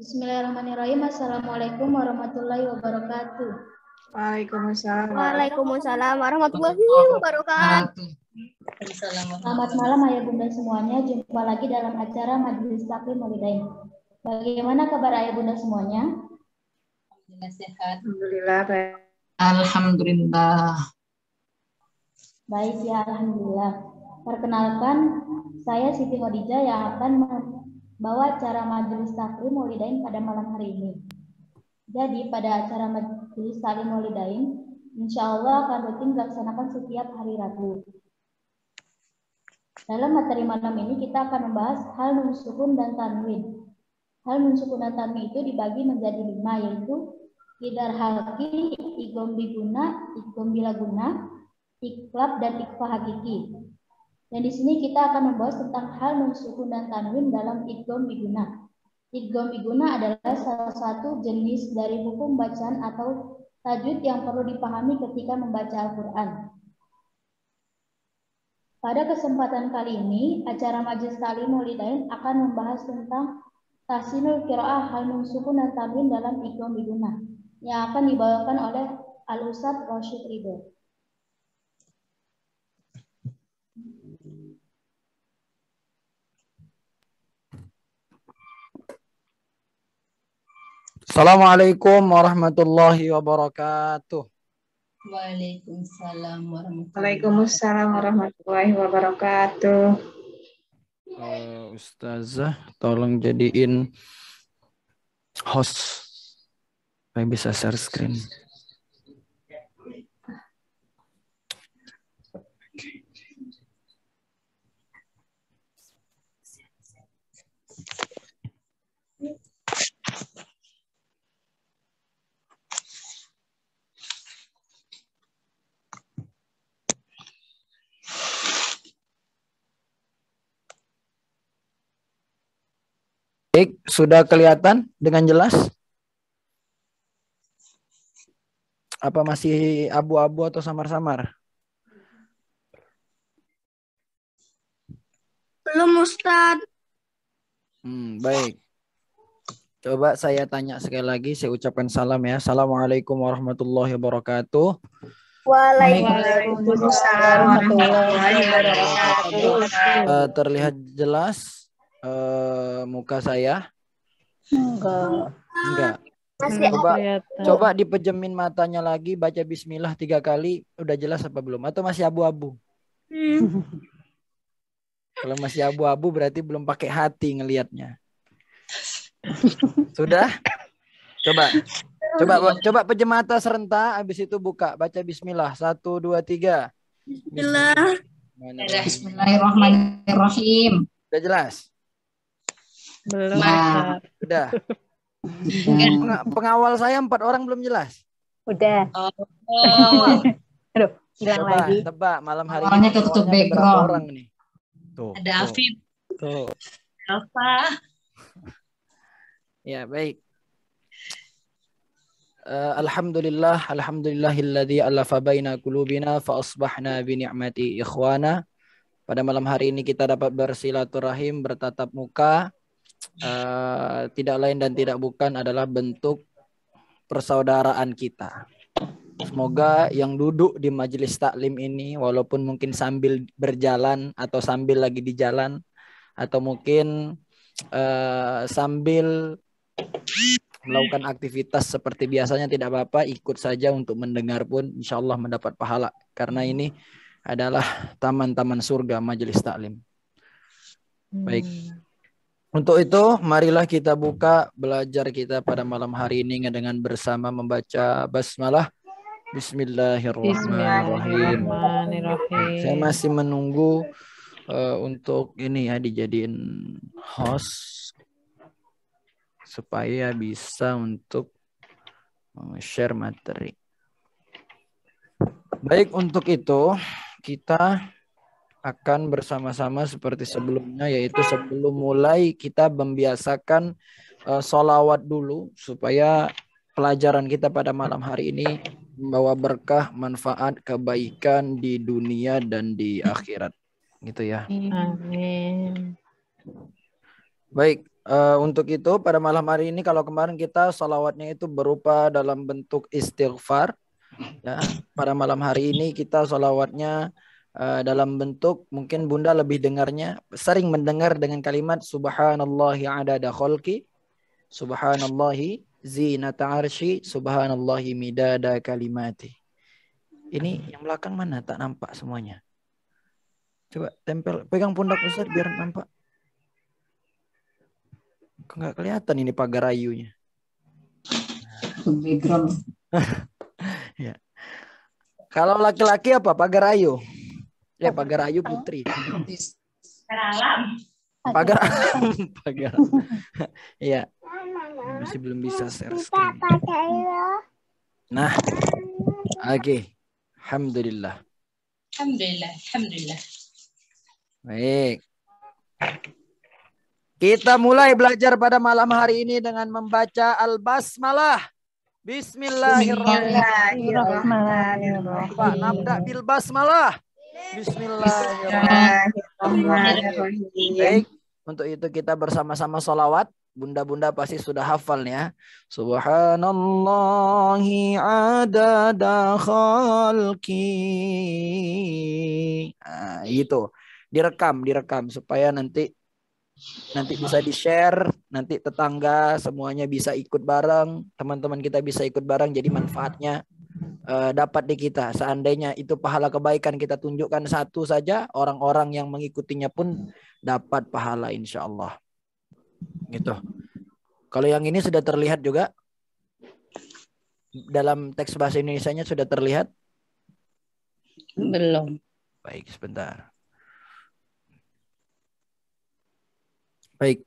Bismillahirrahmanirrahim. Assalamualaikum warahmatullahi wabarakatuh. Waalaikumsalam. Waalaikumsalam warahmatullahi wabarakatuh. Selamat malam ayah bunda semuanya. Jumpa lagi dalam acara Majelis Taklim Walidain. Bagaimana kabar ayah bunda semuanya? Alhamdulillah sehat. Alhamdulillah baik. Alhamdulillah. Baik ya, alhamdulillah. Perkenalkan, saya Siti Khadijah yang akan membawa acara Majelis Taklim Walidain pada malam hari ini. Jadi pada acara Majelis Taklim Walidain, insya Allah akan rutin dilaksanakan setiap hari Rabu. Dalam materi malam ini kita akan membahas hal nun sukun dan tanwin. Hal nun sukun dan tanwin itu dibagi menjadi 5, yaitu idhar halki, idgham biguna, idgham bilaguna, iklab, dan ikhfa hakiki. Dan di sini kita akan membahas tentang hal nun sukun dan tanwin dalam idgham biguna. Idgham biguna adalah salah satu jenis dari hukum bacaan atau tajwid yang perlu dipahami ketika membaca Al-Quran. Pada kesempatan kali ini, acara Majelis Taklim Walidain akan membahas tentang tahsinul qiraah hal nun sukun dan tanwin dalam idgham biguna yang akan dibawakan oleh Al-Ustadz Rashid Ridho. Assalamualaikum warahmatullahi wabarakatuh. Waalaikumsalam Waalaikumsalam warahmatullahi wabarakatuh. Ustazah, tolong jadiin host supaya bisa share screen. Baik, sudah kelihatan dengan jelas? Apa masih abu-abu atau samar-samar? Belum Ustadz. Baik. Coba saya tanya sekali lagi, saya ucapkan salam ya. Assalamualaikum warahmatullahi wabarakatuh. Waalaikumsalam warahmatullahi wabarakatuh. Terlihat jelas muka saya? Enggak. Coba dipejemin matanya lagi, baca bismillah 3 kali, udah jelas apa belum? Atau masih abu-abu? Kalau masih abu-abu berarti belum pakai hati ngelihatnya. Sudah? Coba pejem mata serentak, habis itu buka, baca bismillah 1, 2, 3. Bismillahirrahmanirrahim. Udah jelas? Belum. Nah. Udah. Pengawal saya 4 orang belum jelas. Udah. Aduh, hilang Coba lagi. tebak malam hari Awalnya ini ketutup pengawalnya ada berapa background. orang nih? Tuh. Ada Afif. Tuh. Alfa. Ya, baik. Alhamdulillahilladzi alafa baina qulubina fa asbahna bi ni'mati ikhwana. Pada malam hari ini kita dapat bersilaturahim, bertatap muka. Tidak lain dan tidak bukan adalah bentuk persaudaraan kita. Semoga yang duduk di majelis taklim ini, walaupun mungkin sambil berjalan atau sambil lagi di jalan, atau mungkin sambil melakukan aktivitas seperti biasanya, tidak apa-apa, ikut saja untuk mendengar pun insya Allah mendapat pahala. Karena ini adalah taman-taman surga majelis taklim. Baik. Untuk itu, marilah kita buka belajar kita pada malam hari ini dengan bersama membaca basmalah. Bismillahirrahmanirrahim. Saya masih menunggu untuk ini ya, dijadiin host supaya bisa untuk share materi. Baik, untuk itu kita akan bersama-sama seperti sebelumnya, yaitu sebelum mulai kita membiasakan sholawat dulu supaya pelajaran kita pada malam hari ini membawa berkah, manfaat, kebaikan di dunia dan di akhirat, gitu ya. Amin. Baik, Untuk itu pada malam hari ini kalau kemarin kita salawatnya itu berupa dalam bentuk istighfar, ya, pada malam hari ini kita salawatnya dalam bentuk mungkin Bunda lebih dengarnya sering mendengar dengan kalimat subhanallahi adada khalqi, subhanallahi zinata arsy, subhanallahi midada kalimati. Ini yang belakang mana tak nampak semuanya. Coba tempel, pegang pundak Ustaz biar nampak. Nggak kelihatan ini pagar ayunya. Background. Ya. Kalau laki-laki apa? Pagar ayu. Ya, pagar ayu putri. Pagar pagar. Iya. Masih belum bisa share screen. Nah. Oke. Alhamdulillah. Alhamdulillah. Baik. Kita mulai belajar pada malam hari ini dengan membaca Al-Basmalah. Bismillahirrahmanirrahim. Pak, nabda bil basmalah. Bismillahirrahmanirrahim. Baik, untuk itu kita bersama-sama sholawat. Bunda-bunda pasti sudah hafal ya. Subhanallahi adada khalqi. Nah, itu. Direkam supaya nanti bisa di-share, nanti tetangga semuanya bisa ikut bareng, teman-teman kita bisa ikut bareng, jadi manfaatnya dapat di kita. Seandainya itu pahala kebaikan kita tunjukkan satu saja, orang-orang yang mengikutinya pun dapat pahala insya Allah. Gitu. Kalau yang ini sudah terlihat juga dalam teks bahasa Indonesianya sudah terlihat? Belum. Baik, sebentar. Baik,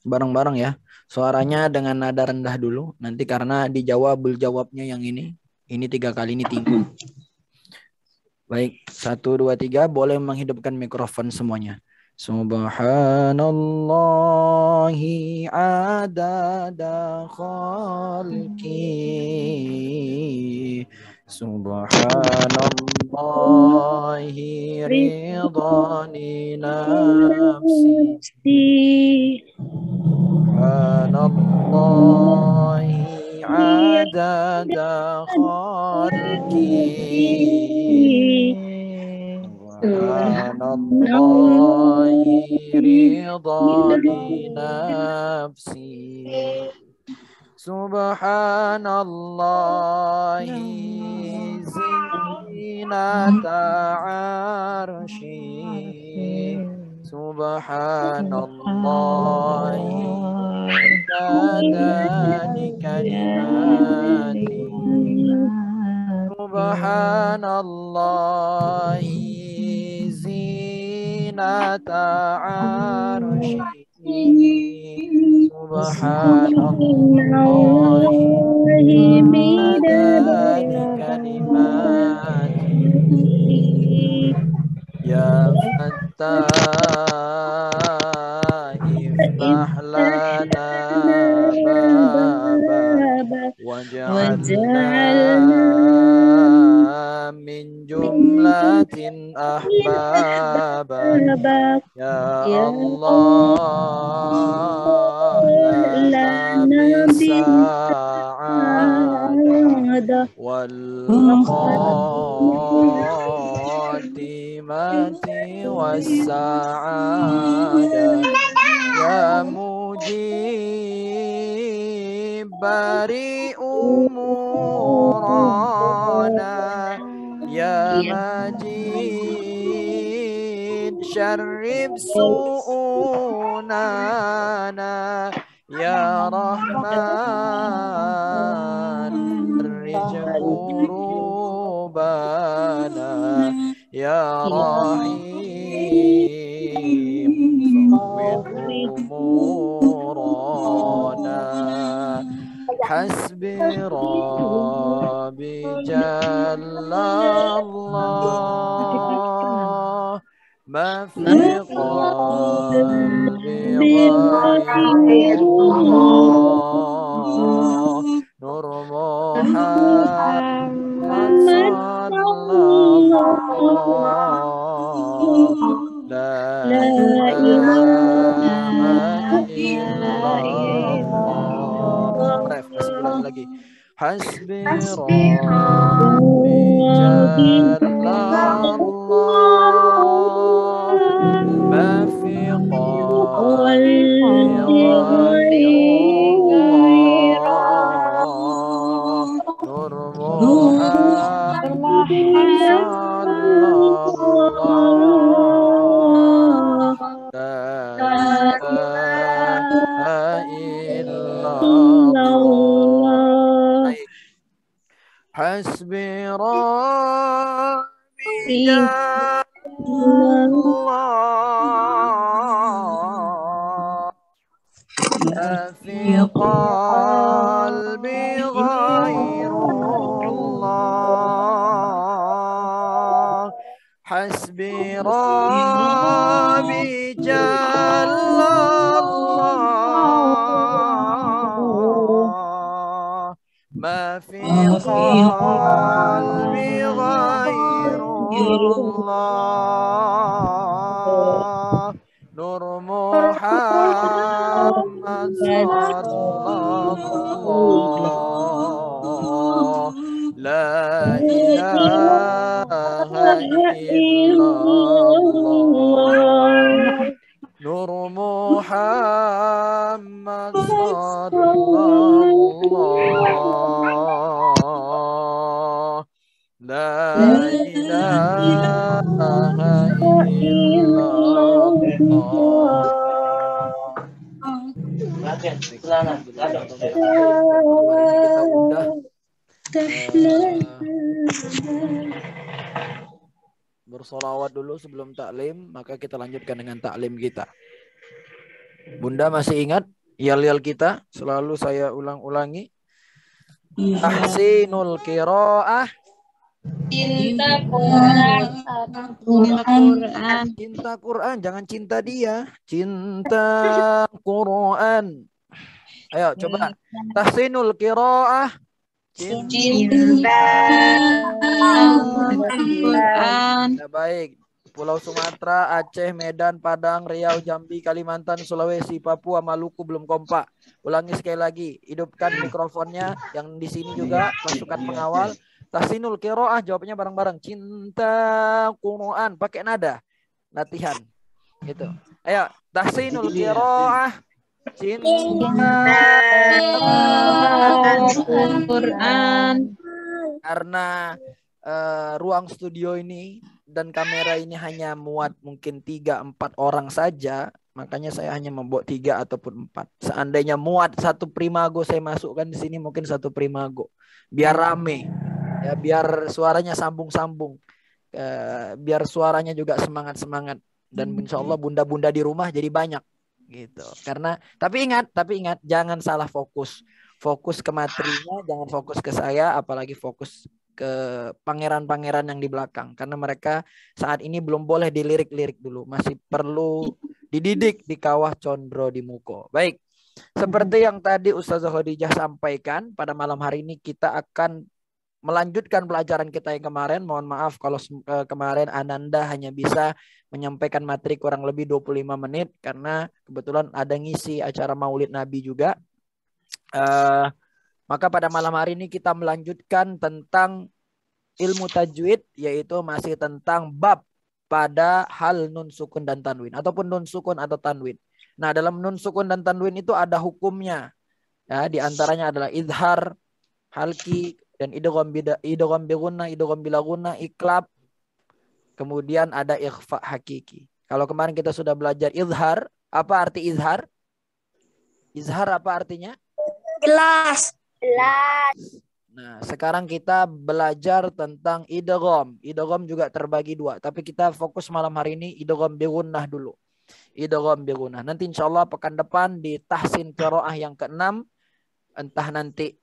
bareng-bareng ya. Suaranya dengan nada rendah dulu. Nanti karena jawabnya yang ini 3 kali ini tinggi. Baik, 1, 2, 3. Boleh menghidupkan mikrofon semuanya. Subhanallahi adada khalqi. Subhanallahi ridhani nafsi. Subhanallahi adada khalqi. Subhanallahi ridhani nafsi. Subhanallahi zinata arsy. Subhanallahi adada kalimati. Subhanallahi zinata arsy. Subhanallahi adada kalimati. Ya Fattah iftah lana baba waj'alna min jumlatin ahbaba. Ya Allah lana bisa'adah wal khatimati wassa'adah. Ya mujib bari umurana. Ya majid syarrib su'unana. Ya Rahman rijkurubana. Ya Rahim fawwid umurana. Hasbi Rabbi Jallallah. Ma fi qalbi ghayrullah. Nur Muhammad sallallahu la ilaha illallah. Ref, masih ulangi lagi. Hasbi rabbi jallallah ma fi qalbi ghairullah nur Muhammad sallallahu la ilaha illallah. Hasbi rabbi jallallah ma fi qalbi ghairullah. Hasbi rabbi jallallah ma fi qalbi ghairullah nur Muhammad sallallahu la ilaha illallah nur Muhammad sallallahu la ilaha illallah. Bersolawat dulu sebelum taklim, maka kita lanjutkan dengan taklim kita. Bunda masih ingat yal-yal kita? Selalu saya ulang-ulangi. Tahsinul qiraah, Cinta Quran. cinta Quran, jangan cinta dia. Cinta Quran. Ayo coba. Tahsinul qiraah, Cinta Quran. Ya, baik. Pulau Sumatera, Aceh, Medan, Padang, Riau, Jambi, Kalimantan, Sulawesi, Papua, Maluku belum kompak. Ulangi sekali lagi. Hidupkan mikrofonnya. Yang di sini juga pasukan pengawal. Tahsinul qiraah, jawabnya bareng-bareng. Cinta Quran, pakai nada. Latihan. Gitu. Ayo, tahsinul qiraah. Cinta Quran. Karena ruang studio ini dan kamera ini hanya muat mungkin 3-4 orang saja, makanya saya hanya membuat 3 ataupun 4. Seandainya muat satu primago saya masukkan di sini, mungkin satu primago, biar rame ya, biar suaranya sambung-sambung, biar suaranya juga semangat-semangat, dan insya Allah bunda-bunda di rumah jadi banyak gitu. Karena tapi ingat jangan salah fokus ke materinya, jangan fokus ke saya, apalagi fokus ke pangeran-pangeran yang di belakang, karena mereka saat ini belum boleh dilirik-lirik dulu, masih perlu dididik di kawah condro di muko. Baik, seperti yang tadi Ustazah Khadijah sampaikan, pada malam hari ini kita akan melanjutkan pelajaran kita yang kemarin. Mohon maaf kalau kemarin Ananda hanya bisa menyampaikan materi kurang lebih 25 menit karena kebetulan ada ngisi acara Maulid Nabi juga. Maka pada malam hari ini kita melanjutkan tentang ilmu tajwid, yaitu masih tentang bab pada hal nun sukun dan tanwin, ataupun nun sukun atau tanwin. Nah, dalam nun sukun dan tanwin itu ada hukumnya. Ya, di antaranya adalah izhar, halki, dan idgham bi gunnah, idgham bila gunnah, iklab. Kemudian ada ikhfa hakiki. Kalau kemarin kita sudah belajar izhar, apa arti izhar? Izhar apa artinya? Jelas. Nah, sekarang kita belajar tentang idgham. Idgham juga terbagi 2, tapi kita fokus malam hari ini idgham bi gunnah dulu. Idgham bi gunnah. Nanti insyaallah pekan depan di tahsin qiraah yang ke-6, entah nanti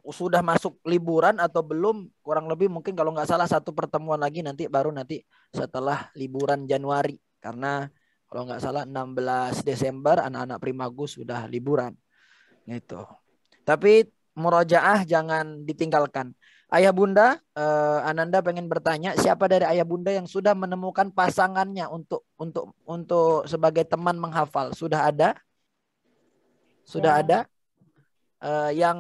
sudah masuk liburan atau belum, kurang lebih mungkin kalau nggak salah 1 pertemuan lagi nanti, baru nanti setelah liburan Januari, karena kalau nggak salah 16 Desember anak-anak Primagus sudah liburan gitu. Tapi murojaah jangan ditinggalkan. Ayah bunda, Ananda pengen bertanya, siapa dari ayah bunda yang sudah menemukan pasangannya untuk sebagai teman menghafal? Sudah ada? Sudah ada? Yang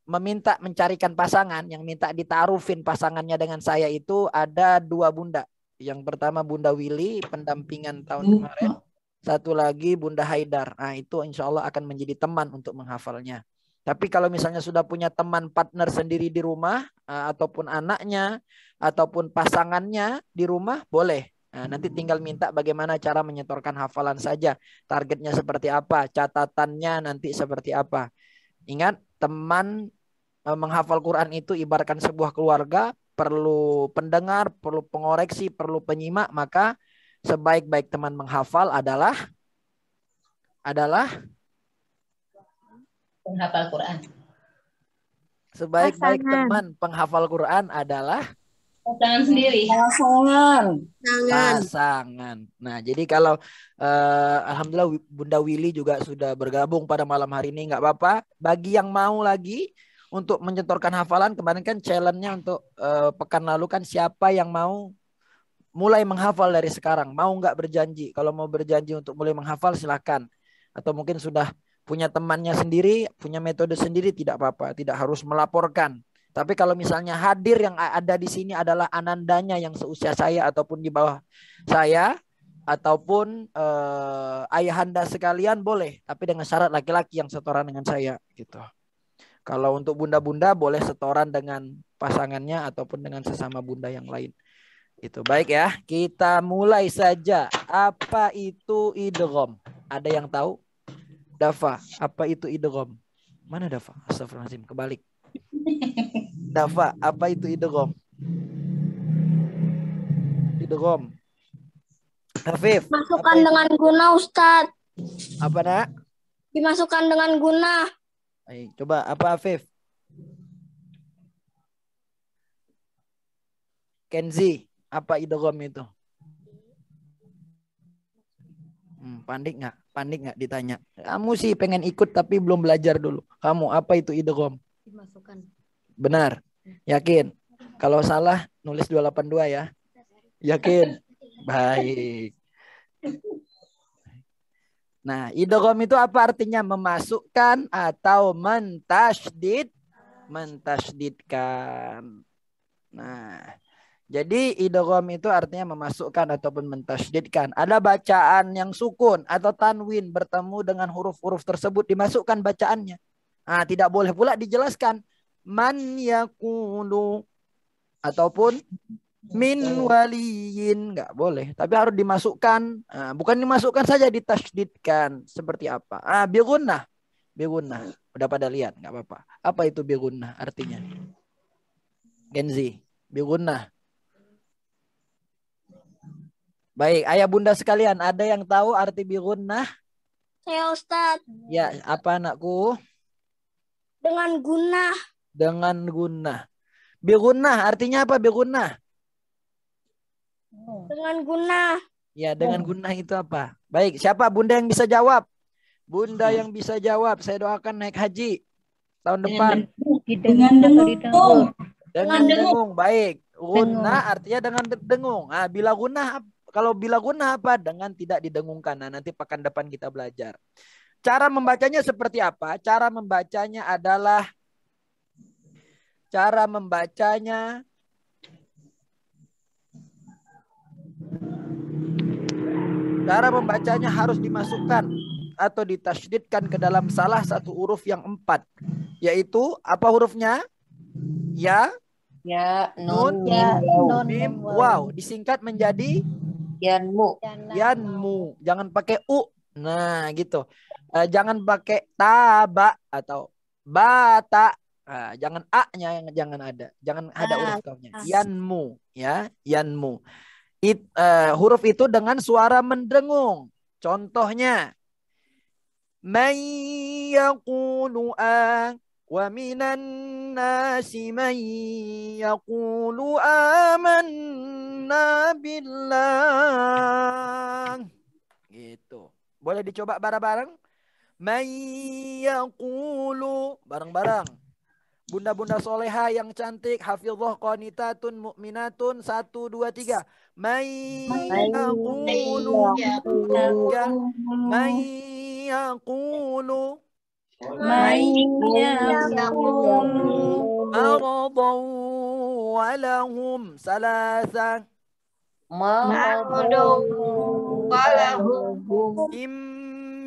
meminta mencarikan pasangan, yang minta ditarufin pasangannya dengan saya itu ada 2 bunda. Yang pertama Bunda Willy, pendampingan tahun kemarin. Satu lagi Bunda Haidar. Nah, itu insya Allah akan menjadi teman untuk menghafalnya. Tapi kalau misalnya sudah punya teman partner sendiri di rumah, ataupun anaknya, ataupun pasangannya di rumah, boleh. Nah, nanti tinggal minta bagaimana cara menyetorkan hafalan saja. Targetnya seperti apa, catatannya nanti seperti apa. Ingat, teman menghafal Quran itu ibaratkan sebuah keluarga, perlu pendengar, perlu pengoreksi, perlu penyimak. Maka sebaik-baik teman menghafal adalah Penghafal Quran. sebaik-baik teman penghafal Quran adalah Pasangan sendiri. pasangan. Nah, jadi kalau alhamdulillah Bunda Willy juga sudah bergabung pada malam hari ini, nggak apa-apa. Bagi yang mau lagi untuk menyetorkan hafalan, kemarin kan challenge-nya untuk pekan lalu kan siapa yang mau mulai menghafal dari sekarang, mau nggak berjanji? Kalau mau berjanji untuk mulai menghafal silahkan. Atau mungkin sudah punya temannya sendiri, punya metode sendiri, tidak apa-apa, tidak harus melaporkan. Tapi kalau misalnya hadir yang ada di sini adalah anandanya yang seusia saya ataupun di bawah saya, ataupun ayahanda sekalian boleh, tapi dengan syarat laki-laki yang setoran dengan saya gitu. Kalau untuk bunda-bunda boleh setoran dengan pasangannya ataupun dengan sesama bunda yang lain. Itu baik ya. Kita mulai saja. Apa itu idgham? Ada yang tahu? Dafa, apa itu idgham? Mana Dafa? Astagfirullahaladzim, kebalik. Dafa, apa itu idgham? Idgham. Hafif. Masukkan dengan guna, Ustadz. Apa nak? Dimasukkan dengan guna. Ayo, coba apa Hafif? Kenzi, apa idgham itu? Panik nggak? Panik nggak ditanya? Kamu sih pengen ikut tapi belum belajar dulu. Kamu apa itu idgham? Dimasukkan. Benar? Yakin? Kalau salah nulis 282 ya. Yakin? Baik. Nah, idgham itu apa artinya? Memasukkan atau mentasydid? Mentasydidkan. Nah, jadi idgham itu artinya memasukkan ataupun mentasydidkan. Ada bacaan yang sukun atau tanwin bertemu dengan huruf-huruf tersebut, dimasukkan bacaannya. Nah, tidak boleh pula dijelaskan man yakulu ataupun min waliyin, nggak boleh. Tapi harus dimasukkan. Nah, bukan dimasukkan saja, ditasydidkan. Seperti apa? Bigunnah. Bigunnah. Udah pada lihat, nggak apa-apa. Apa itu bigunnah artinya? Genzi, bigunnah. Baik, ayah bunda sekalian, ada yang tahu arti bigunnah? Saya Ustadz. Ya, apa anakku? Dengan guna. Dengan guna. Bigunnah artinya apa bigunnah? Dengan guna. Ya, dengan guna itu apa? Baik, siapa bunda yang bisa jawab? Bunda yang bisa jawab, saya doakan naik haji tahun depan. Dengan dengung. Dengan dengung, baik. Guna artinya dengan dengung. Nah, bila guna, kalau bila guna apa? Dengan tidak didengungkan. Nah, nanti pekan depan kita belajar. Cara membacanya seperti apa? Cara membacanya harus dimasukkan atau ditasydidkan ke dalam salah satu huruf yang 4. Yaitu apa hurufnya? Ya, nun, mim, waw. Disingkat menjadi yanmu. Jangan pakai u. Nah, gitu. Jangan pakai taba atau bata. Jangan a-nya, jangan ada. Jangan ada huruf kafnya. Yanmu, ya, yanmu. Huruf itu dengan suara mendengung. Contohnya, man yaqulu wa minan nasi man yaqulu amanna billah. Gitu. Boleh dicoba bareng-bareng? Man yaqulu bareng-bareng. Bunda-bunda soleha yang cantik, hafizah qanitatun mu'minatun, 1 2 3. Mayyaqulu ya, mayyaqulu maradan walahum salasa mim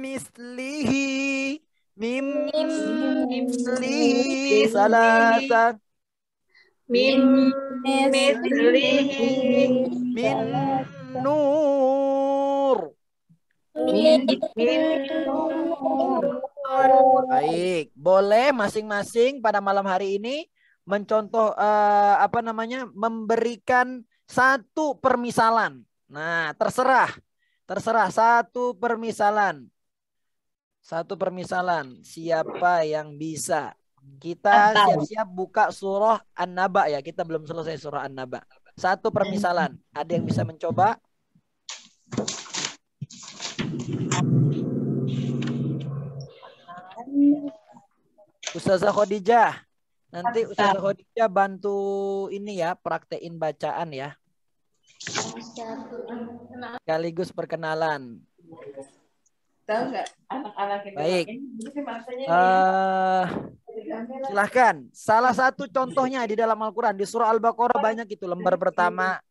mislihi mim mislihi salasa min nur. Baik, boleh masing-masing pada malam hari ini mencontoh memberikan satu permisalan. Nah, terserah satu permisalan. Satu permisalan. Siapa yang bisa? Kita siap-siap buka surah An-Naba ya. Kita belum selesai surah An-Naba. Satu permisalan. Ada yang bisa mencoba? Ustazah Khadijah. Nanti Ustazah Khadijah bantu ini ya, praktein bacaan ya. Sekaligus perkenalan. Tahu nggak anak-anak itu? Baik. Silahkan. Salah satu contohnya di dalam Al-Quran di surah Al-Baqarah banyak itu. Lembar pertama,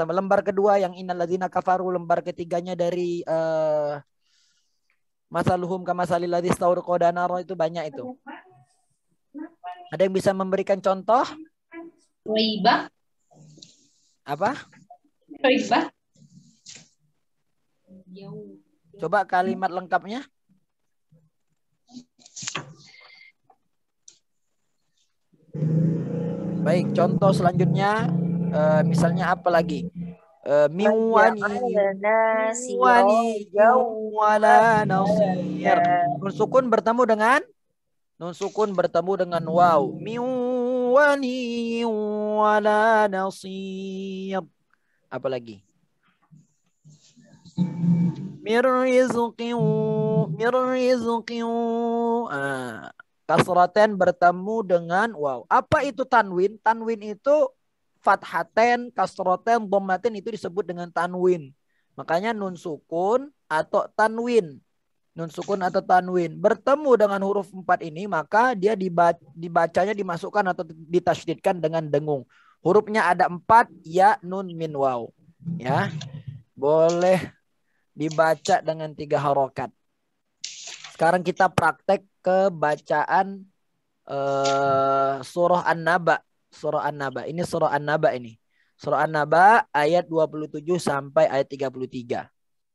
lembar kedua yang innalladzina kafaru, lembar ketiganya dari masaluhum kamasalil ladzi istawqada nar, itu banyak itu. Ada yang bisa memberikan contoh? Ribah. Apa? Ribah. Coba kalimat lengkapnya. Baik, contoh selanjutnya misalnya apa lagi? Miwani wala nasir. Nun sukun bertemu dengan waw. Miwani wala nasir. Apa lagi? Mirrizqin. Kasraten bertemu dengan waw. Apa itu tanwin? Tanwin itu fathaten, kasroten, dhammaten, itu disebut dengan tanwin. Makanya nun sukun atau tanwin. Nun sukun atau tanwin bertemu dengan huruf 4 ini, maka dia dibacanya dimasukkan atau ditasydidkan dengan dengung. Hurufnya ada 4, ya, nun, min, waw. Ya. Boleh dibaca dengan 3 harokat. Sekarang kita praktek ke bacaan surah An-Naba. Surah An-Naba. Ini surah An-Naba ini. Surah An-Naba ayat 27 sampai ayat 33.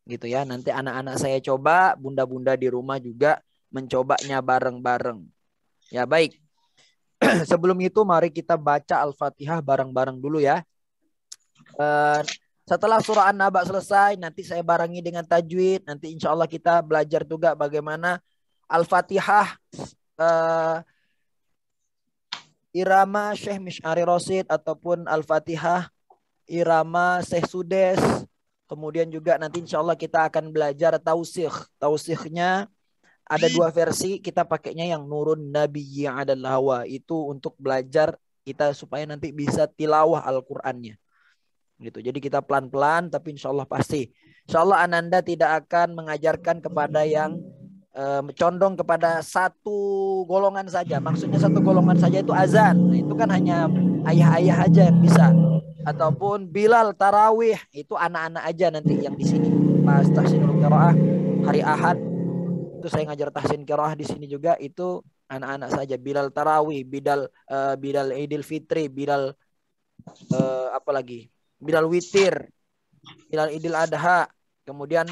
Gitu ya. Nanti anak-anak saya coba, bunda-bunda di rumah juga mencobanya bareng-bareng. Ya, baik. Sebelum itu mari kita baca Al-Fatihah bareng-bareng dulu ya. Setelah surah An-Naba selesai, nanti saya barengi dengan tajwid. Nanti insya Allah kita belajar juga bagaimana Al-Fatihah irama Syekh Misyari Rosid ataupun Al-Fatihah irama Syekh Sudes. Kemudian juga nanti insya Allah kita akan belajar tausikh. Tausikhnya ada 2 versi. Kita pakainya yang Nurun Nabiyyi 'alal Hawa. Itu untuk belajar kita supaya nanti bisa tilawah Al-Qur'annya. Gitu. Jadi kita pelan-pelan tapi insya Allah pasti. Insya Allah Ananda tidak akan mengajarkan kepada yang condong kepada satu golongan saja. Maksudnya satu golongan saja itu azan. Nah, itu kan hanya ayah-ayah aja yang bisa. Ataupun Bilal tarawih, itu anak-anak aja nanti yang di sini. Pas tahsinul qiraah hari Ahad itu saya ngajar tahsin qiraah di sini juga, itu anak-anak saja. Bilal tarawih, Bilal Idul Fitri, Bilal apa lagi? Bilal witir, Bilal Idul Adha, kemudian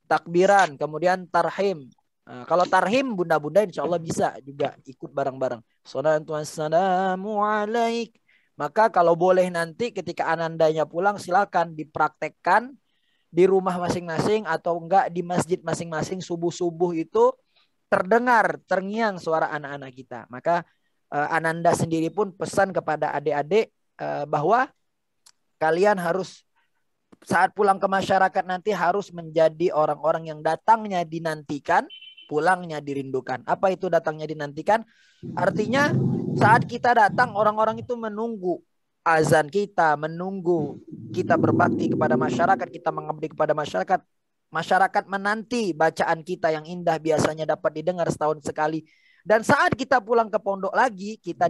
takbiran, kemudian tarhim. Nah, kalau tarhim bunda-bunda insya Allah bisa juga ikut bareng-bareng. Salatu wassalamu alaik. Maka kalau boleh nanti ketika anandanya pulang silakan dipraktekkan di rumah masing-masing atau enggak di masjid masing-masing. Subuh-subuh itu terdengar, terngiang suara anak-anak kita. Maka Ananda sendiri pun pesan kepada adik-adik bahwa kalian harus saat pulang ke masyarakat nanti harus menjadi orang-orang yang datangnya dinantikan, pulangnya dirindukan. Apa itu datangnya dinantikan? Artinya saat kita datang orang-orang itu menunggu azan kita, menunggu kita berbakti kepada masyarakat, kita mengabdi kepada masyarakat. Masyarakat menanti bacaan kita yang indah biasanya dapat didengar setahun sekali. Dan saat kita pulang ke pondok lagi, kita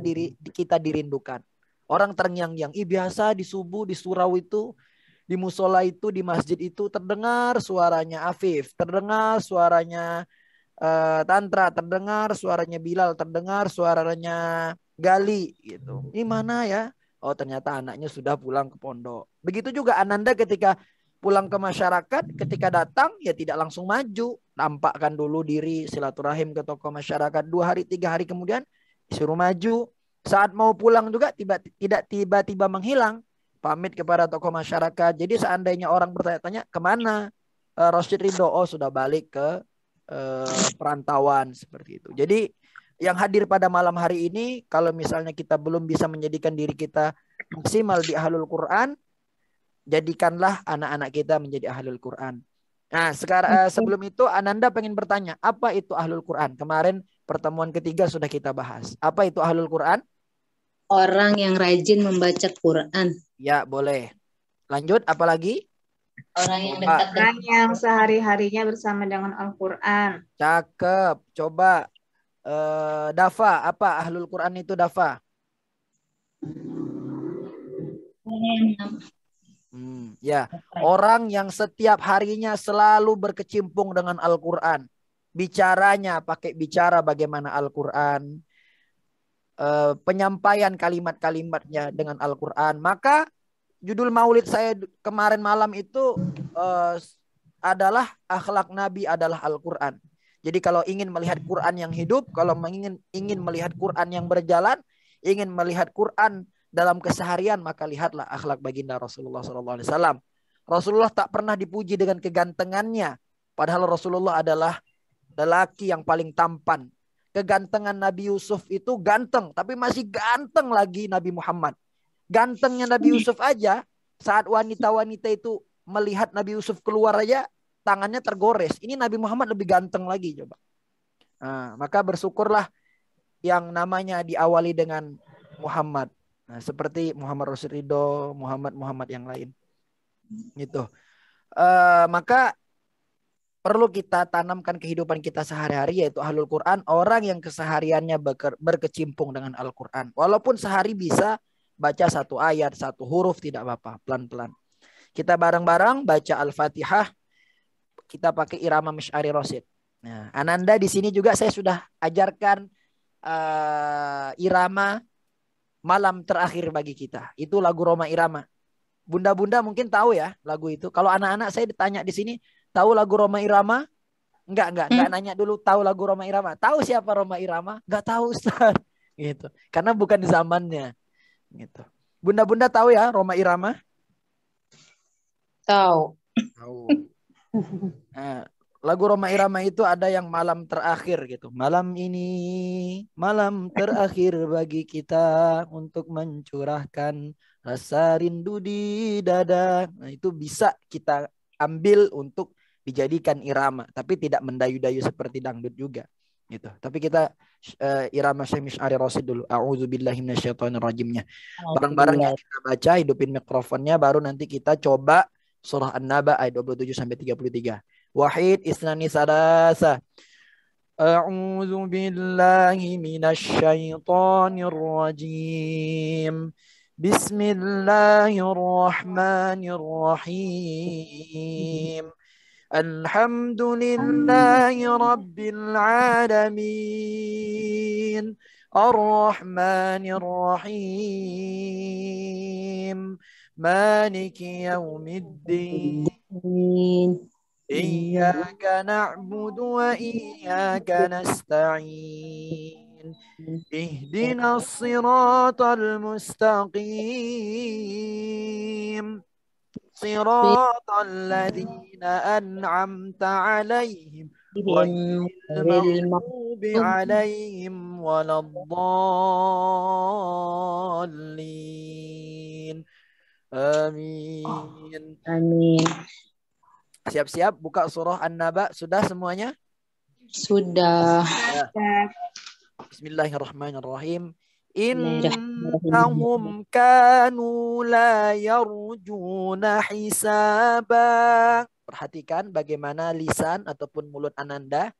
dirindukan. Orang terngiang-ngiang, biasa di subuh, di surau itu, di musola itu, di masjid itu terdengar suaranya Afif, terdengar suaranya Tantra, terdengar suaranya Bilal, terdengar suaranya Gali gitu. Ini mana ya? Oh, ternyata anaknya sudah pulang ke pondok. Begitu juga Ananda ketika pulang ke masyarakat, ketika datang ya tidak langsung maju, nampakkan dulu diri, silaturahim ke tokoh masyarakat. 2 hari 3 hari kemudian disuruh maju. Saat mau pulang juga tidak tiba-tiba menghilang, pamit kepada tokoh masyarakat. Jadi seandainya orang bertanya-tanya kemana Rosyid Ridho, oh sudah balik ke perantauan seperti itu. Jadi yang hadir pada malam hari ini, kalau misalnya kita belum bisa menjadikan diri kita maksimal di Ahlul Quran, jadikanlah anak-anak kita menjadi Ahlul Quran. Nah, sekarang sebelum itu Ananda pengen bertanya, apa itu Ahlul Quran? Kemarin pertemuan ketiga sudah kita bahas. Apa itu Ahlul Quran? Orang yang rajin membaca Quran. Ya, boleh. Lanjut, apa lagi? Orang yang dekat Orang yang sehari-harinya bersama dengan Al-Quran. Cakep. Coba Dafa, apa Ahlul Quran itu Dafa? Ya, orang yang setiap harinya selalu berkecimpung dengan Al-Quran. Bicaranya pakai bicara bagaimana Al-Quran. Penyampaian kalimat-kalimatnya dengan Al-Quran. Maka judul maulid saya kemarin malam itu adalah akhlak Nabi adalah Al-Quran. Jadi kalau ingin melihat Quran yang hidup, kalau ingin melihat Quran yang berjalan, ingin melihat Quran dalam keseharian, maka lihatlah akhlak baginda Rasulullah SAW. Rasulullah tak pernah dipuji dengan kegantengannya, padahal Rasulullah adalah lelaki yang paling tampan. Kegantengan Nabi Yusuf itu ganteng, tapi masih ganteng lagi Nabi Muhammad. Gantengnya Nabi Yusuf aja, saat wanita-wanita itu melihat Nabi Yusuf keluar aja, tangannya tergores. Ini Nabi Muhammad lebih ganteng lagi coba. Nah, maka bersyukurlah yang namanya diawali dengan Muhammad. Nah, seperti Muhammad Rosyid Ridho, Muhammad yang lain. Gitu. Maka perlu kita tanamkan kehidupan kita sehari-hari, yaitu Ahlul Quran, orang yang kesehariannya berkecimpung dengan Al-Quran. Walaupun sehari bisa baca 1 ayat, 1 huruf, tidak apa-apa, pelan-pelan. Kita bareng-bareng baca Al-Fatihah, kita pakai irama Misy'ari Rosyid. Nah, Ananda di sini juga saya sudah ajarkan irama malam terakhir bagi kita. Itu lagu Roma Irama. Bunda-bunda mungkin tahu ya lagu itu. Kalau anak-anak saya ditanya di sini, tahu lagu Roma Irama? Enggak nanya dulu tahu lagu Roma Irama. Tahu siapa Roma Irama? Enggak tahu, Ustaz. Gitu. Karena bukan di zamannya. Gitu. Bunda-bunda tahu ya Roma Irama? Tahu. Nah, lagu Roma Irama itu ada yang malam terakhir gitu. Malam ini malam terakhir bagi kita untuk mencurahkan rasa rindu di dada. Nah, itu bisa kita ambil untuk dijadikan irama, tapi tidak mendayu-dayu seperti dangdut juga gitu. Tapi kita irama Syekh Misy'ari Rosyid dulu. A'udzubillahi minasyaitonirrajimnya. Bareng-bareng ya kita baca, hidupin mikrofonnya, baru nanti kita coba surah An-Naba ayat 27 sampai 33. Wahid isnani salasa. A'udzu billahi minasyaitonir rajim. Bismillahirrahmanirrahim. Alhamdulillahi rabbil alamin. Ar-Rahmanir Rahim. Maliki yaumiddin. Iyyaka na'budu wa iyyaka nasta'in. Ihdinas siratal mustaqim. Siratal ladzina an'amta 'alaihim ghairil maghdubi 'alaihim waladdallin. Amin. Amin. Siap-siap buka surah An-Naba. Sudah semuanya? Sudah. Bismillahirrahmanirrahim. Innahum kanu la yarjuna hisaba. Perhatikan bagaimana lisan ataupun mulut Ananda.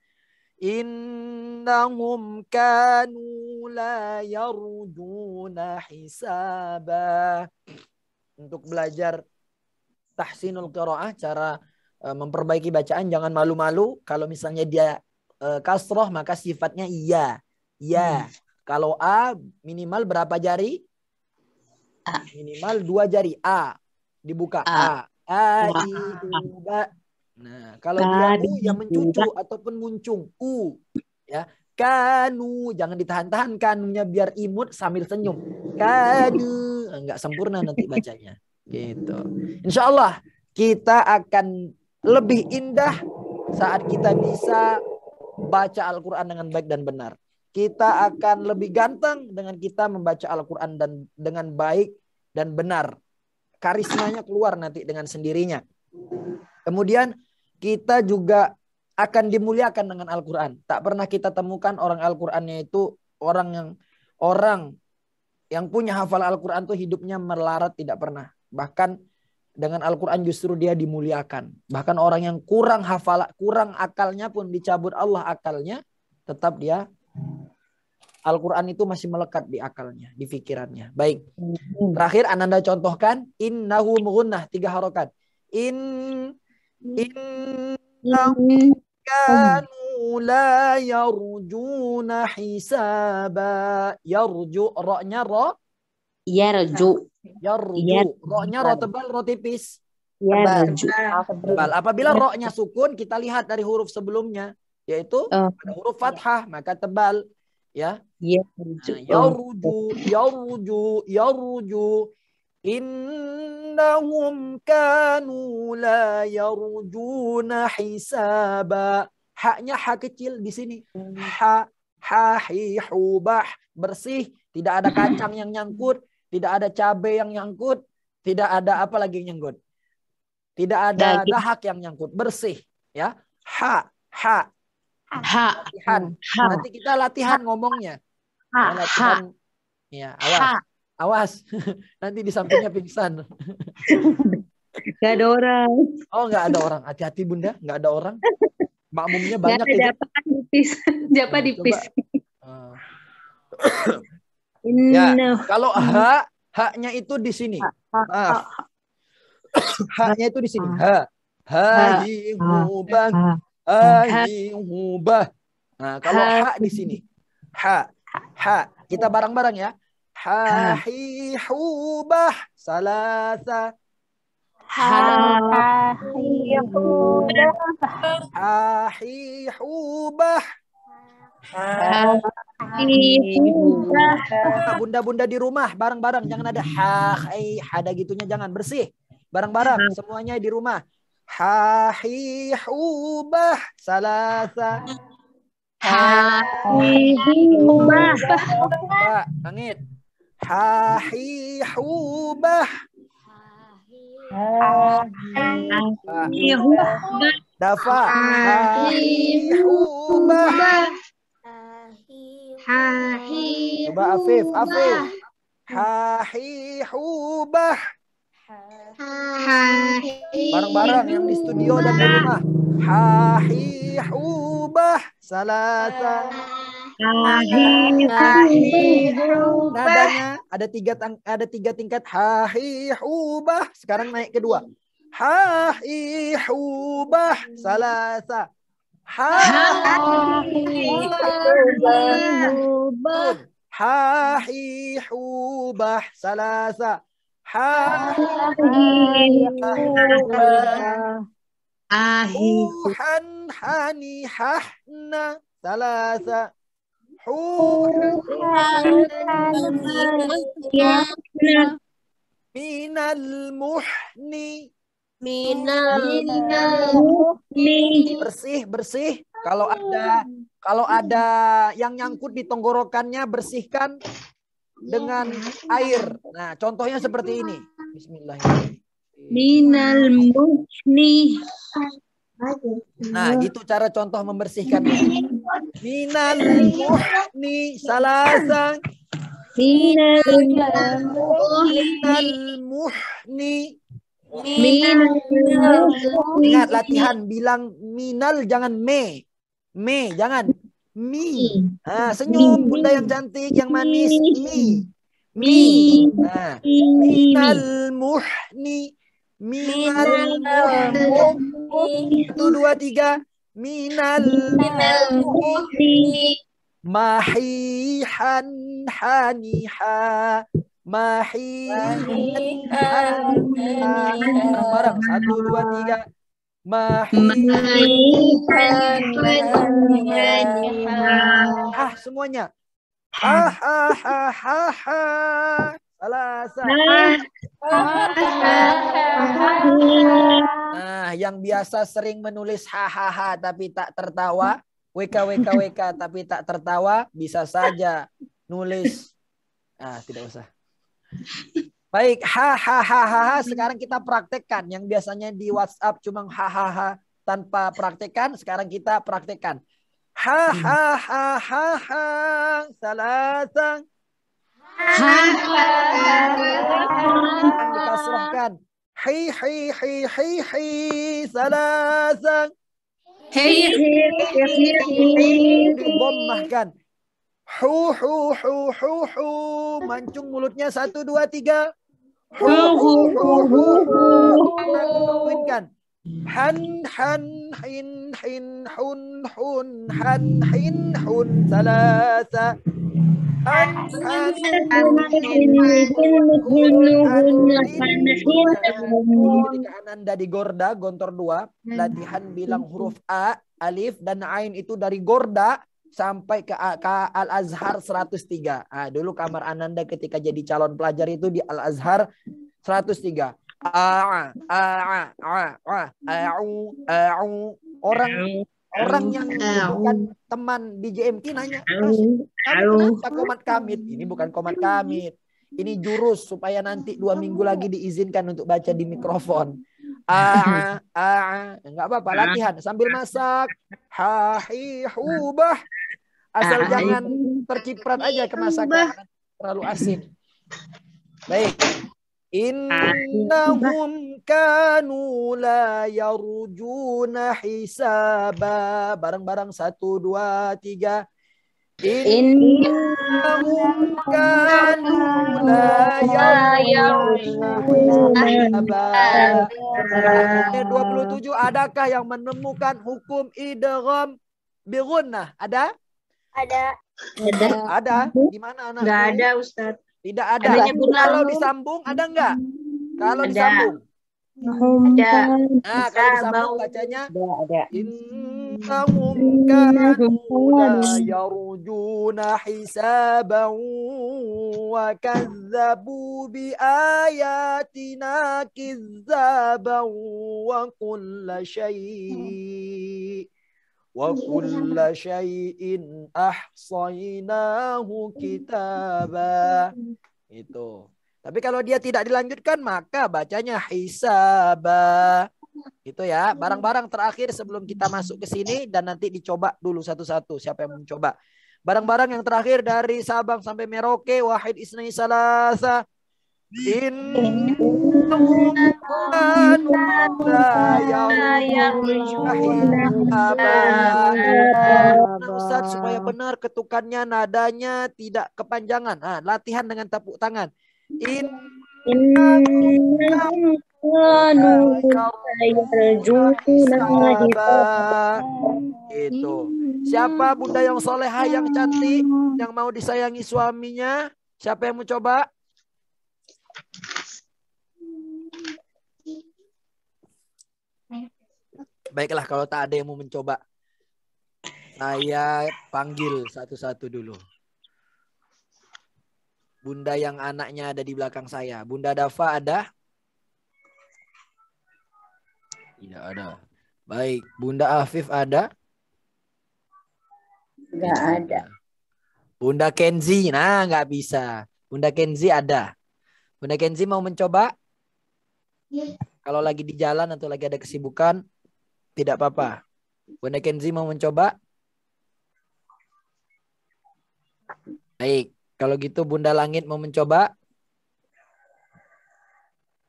Innahum kanu la yarjuna hisaba. Untuk belajar tahsinul qiraah, cara memperbaiki bacaan, jangan malu-malu. Kalau misalnya dia kasroh maka sifatnya iya. Iya. Kalau A minimal berapa jari? A. Minimal 2 jari. A. Dibuka. A. I, U, ba. Nah, kalau dia U yang mencucu ataupun muncung. U. Ya. Kanu. Jangan ditahan-tahan kanunya biar imut sambil senyum. Kanu. Enggak sempurna nanti bacanya. Gitu. Insya Allah kita akan lebih indah saat kita bisa baca Al-Quran dengan baik dan benar. Kita akan lebih ganteng dengan kita membaca Al-Quran dan dengan baik dan benar. Karismanya keluar nanti dengan sendirinya. Kemudian kita juga akan dimuliakan dengan Al-Quran. Tak pernah kita temukan orang Al-Qurannya itu orang yang punya hafal Al-Quran itu hidupnya melarat, tidak pernah. Bahkan dengan Al-Quran justru dia dimuliakan. Bahkan orang yang kurang hafal, kurang akalnya pun dicabut Allah akalnya, tetap dia Al-Quran itu masih melekat di akalnya, di pikirannya. Baik. Terakhir Ananda contohkan innahu mughunnah, 3 harokat. Innahum kanu la yarjuna hisaba. Yarju, ro-nya ro. Yarju. Yarju. Ro-nya ro tebal, ro tipis. Tebal. Apabila ro-nya sukun, kita lihat dari huruf sebelumnya, yaitu pada huruf fathah, maka tebal. Ya. Yarju. Innahum kanu la yarjuna hisaba. Haknya ha kecil di sini. Ha hi hubah, bersih, tidak ada kacang yang nyangkut, tidak ada cabai yang nyangkut, tidak ada apa lagi yang nyangkut. Tidak ada dahak yang nyangkut, bersih, ya. Latihan. Nanti kita latihan ngomongnya. Latihan. Ya, awas. Nanti di sampingnya pingsan. Gak ada orang. Oh, nggak ada orang. Hati-hati Bunda, nggak ada orang. Makmumnya banyak itu. Japa dipis. Ya, kalau haknya itu di sini. Maaf. Haknya itu di sini. Hi hubah. Hubah. Nah, kalau ha di sini. Ha. Kita bareng-bareng ya. Hi hubah. Salasa. Hi hubah. Bunda-bunda di rumah bareng-barang, jangan ada ada gitunya, jangan, bersih. Bareng-barang semuanya di rumah. Hi hubah salasa. Hi hubah. Langit. Hi hubah. Dafa. Hi hubah. Coba Afif. Hi hubah. Bareng-barang yang di studio dan di rumah. Hi hubah salasa. Nadanya ada tiga tingkat. Hi hubah. Sekarang naik kedua. Hi hubah salasa. Hi hubah salasa. Hani hahna salasa. Minal muhni. Bersih. Kalau ada yang nyangkut di tenggorokannya, bersihkan dengan air. Nah, contohnya seperti ini. Bismillahirrahmanirrahim. Minal muhni. Nah, gitu cara contoh membersihkannya. Minal muhni salasang. Minal muhni. Ingat latihan bilang minal jangan me. Me jangan mi. Nah, senyum bunda yang cantik yang manis mi. Mi. Nah, minal muhni. Minal muhni. 1, 2, 3. Minal muhni. Mahihan haniha. Mahihan haniha. Bareng-bareng. 1, 2, 3. Mahihan haniha. Semuanya. Ha ha ha ha ha. Salasa. Nah, yang biasa sering menulis hahaha tapi tak tertawa, WK tapi tak tertawa, bisa saja nulis. Tidak usah. Baik, hahaha. Sekarang kita praktekkan. Yang biasanya di WhatsApp cuma hahaha tanpa praktekkan, sekarang kita praktekkan. Hahaha. Salasang. Dikasrahkan. Hi salasang. Dibommahkan. Hu mancung mulutnya 1 2 3. Hu tanwinkan. Han hin hun han hin hun salasa. Ketika Ananda di Gorda, gontor 2, latihan bilang huruf A, alif, dan ain itu dari Gorda sampai ke Al-Azhar 103. Dulu kamar Ananda ketika jadi calon pelajar itu di Al-Azhar 103. Orang yang bukan teman di JMT nanya, kamu kenapa komat kamit? Ini bukan komat kamit. Ini jurus supaya nanti 2 minggu lagi diizinkan untuk baca di mikrofon. Enggak apa-apa, latihan sambil masak. Hubah. Asal jangan terciprat aja ke masakan, terlalu asin. Baik. Innahum kanu la yarjuna hisaba. Bareng-bareng 1 2 3. Innahum kanu la yarjuna hisaba. 27. Adakah yang menemukan hukum idgham bi gunnah? Ada? Ada. Di mana anak? Enggak ada, Ustaz. Tidak ada. Kalau disambung ada enggak? Kalau disambung. Ada. Nah, kalau disambung bacanya ada. Innahum kanu la yarjuna hisaban wa kazzabu bi ayatina kizzaban wa kulla syai'in ahsaynahu kitaba. Itu. Tapi kalau dia tidak dilanjutkan maka bacanya hisaba. Itu ya. Barang-barang terakhir sebelum kita masuk ke sini dan nanti dicoba dulu satu-satu siapa yang mencoba. Barang-barang yang terakhir dari Sabang sampai Merauke, wahid isnai salasa. Innahum kanu la yarjuna hisaba. Ustaz, supaya benar ketukannya, nadanya tidak kepanjangan. Latihan dengan tepuk tangan. Itu. Siapa bunda yang solehah yang cantik yang mau disayangi suaminya? Siapa yang mau coba? Baiklah, kalau tak ada yang mau mencoba, saya panggil satu-satu dulu. Bunda yang anaknya ada di belakang saya. Bunda Dafa ada? Tidak ada. Baik. Bunda Afif ada? Enggak ada. Bunda Kenzi, nah nggak bisa. Bunda Kenzi ada. Bunda Kenzi mau mencoba? Kalau lagi di jalan atau lagi ada kesibukan? Tidak apa-apa. Bunda Kenzi mau mencoba? Baik. Kalau gitu Bunda Langit mau mencoba?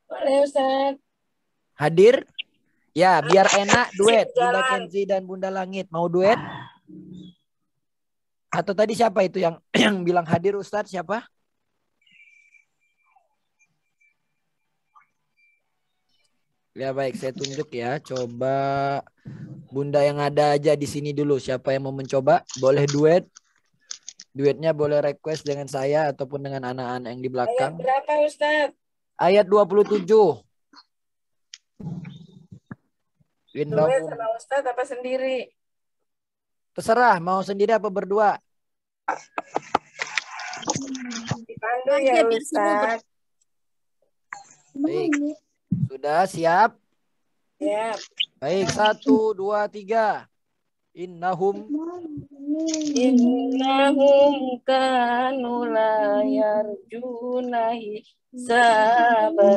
Boleh Ustaz. Hadir? Ya, biar enak duet. Bunda Kenzi dan Bunda Langit. Mau duet? Atau tadi siapa itu yang yang bilang hadir Ustadz? Siapa? Ya baik, saya tunjuk ya. Coba Bunda yang ada aja di sini dulu. Siapa yang mau mencoba? Boleh duet. Duetnya boleh request dengan saya ataupun dengan anak-anak yang di Ayat belakang. berapa Ustaz? Ayat 27. Duet Innahum. sama Ustaz apa sendiri? Terserah mau sendiri apa berdua. Dipandu ya Ustaz. Baik. Sudah siap? Ya. Baik, 1, 2, 3. Innahum. Innahum kanu la yarjuna hisaba.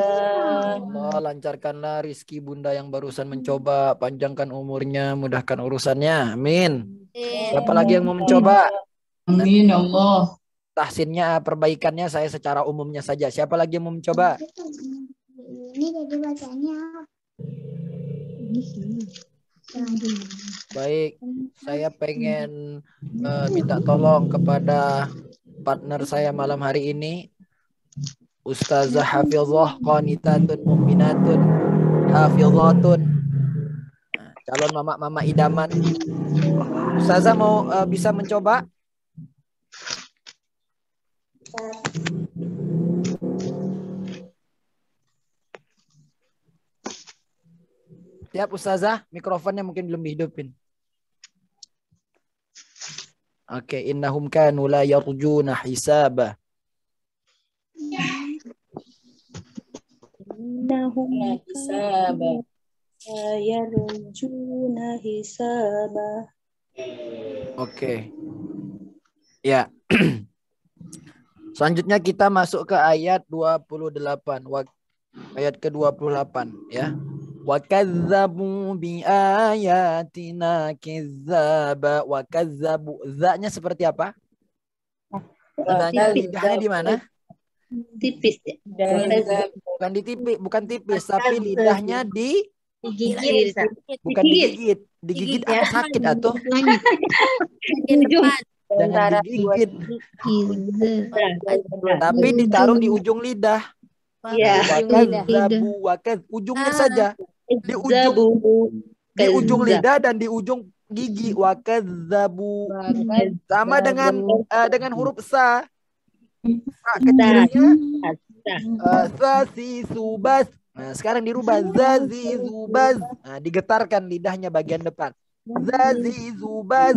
Allah, lancarkanlah rizki Bunda yang barusan mencoba. Panjangkan umurnya, mudahkan urusannya. Amin. Siapa lagi yang mau mencoba? Amin ya Allah. Tahsinnya, perbaikannya saya secara umumnya saja. Siapa lagi yang mau mencoba? Ini jadi bacanya. Baik, saya pengen minta tolong kepada partner saya malam hari ini. Ustazah Hafizah Qanitatun Mu'minatun Hafizatun. Nah, calon mama-mama idaman. Ustazah mau bisa mencoba? Siap Ustazah, mikrofonnya mungkin belum dihidupin. Oke, innahum kanu la yarjuna hisaba. Innahum Hisaba. yarjuna hisaba. Oke. Ya. Selanjutnya kita masuk ke ayat 28. Ayat ke-28 ya. Wa kazzabu bi ayatina kizzaba wa kazzabu. Za-nya seperti apa? Za-nya lidahnya di mana? Tipis ya. Bukan di tipis, bukan tipis, tapi lidahnya di Digigit. bukan digigit. Digigit ya. sakit atau Ujung. jangan digigit. Tapi ditaruh di ujung lidah. Ya. Wakazzabu, ujungnya saja. Di ujung lidah dan di ujung gigi. Wakazzabu. Sama dengan huruf sa. Sa kecilnya sasi subas. Nah, sekarang dirubah zazi zubaz. Nah, digetarkan lidahnya bagian depan. Zazi zubaz.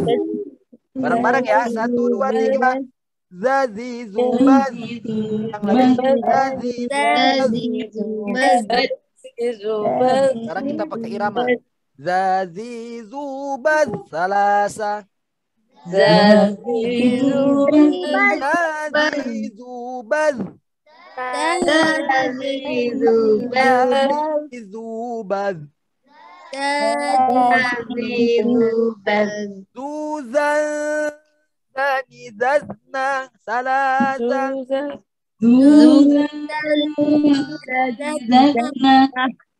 Bareng-bareng ya. 1, 2, 3. Zazi zubaz. Yang lagi zazi zubaz. Sekarang kita pakai irama. Zazi zubaz salasa. Zazi zubaz. Zazi zubaz. Zazi zubaz. Zazi zubaz. Zazi zubaz. Zuzan zani zazna salasa.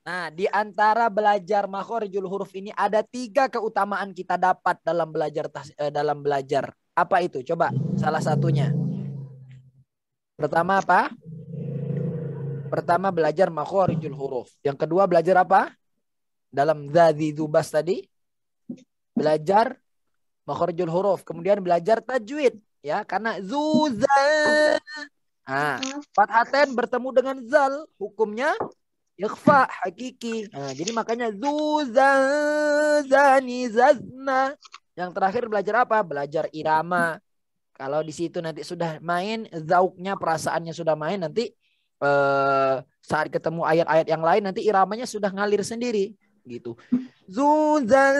Nah, di antara belajar makhorijul huruf ini ada 3 keutamaan kita dapat dalam belajar. Apa itu? Coba salah satunya. Pertama apa? Pertama belajar makhorijul huruf. Yang kedua belajar apa? Dalam zazi zubas tadi belajar makhorijul huruf. Kemudian belajar tajwid ya, karena zuzan. Nah, fathatain bertemu dengan zal, hukumnya ikhfa hakiki. Nah, jadi makanya zuzan zani zazna. Yang terakhir belajar apa? Belajar irama. Kalau di situ nanti sudah main, zauknya, perasaannya sudah main, nanti saat ketemu ayat-ayat yang lain nanti iramanya sudah ngalir sendiri gitu. Zuzan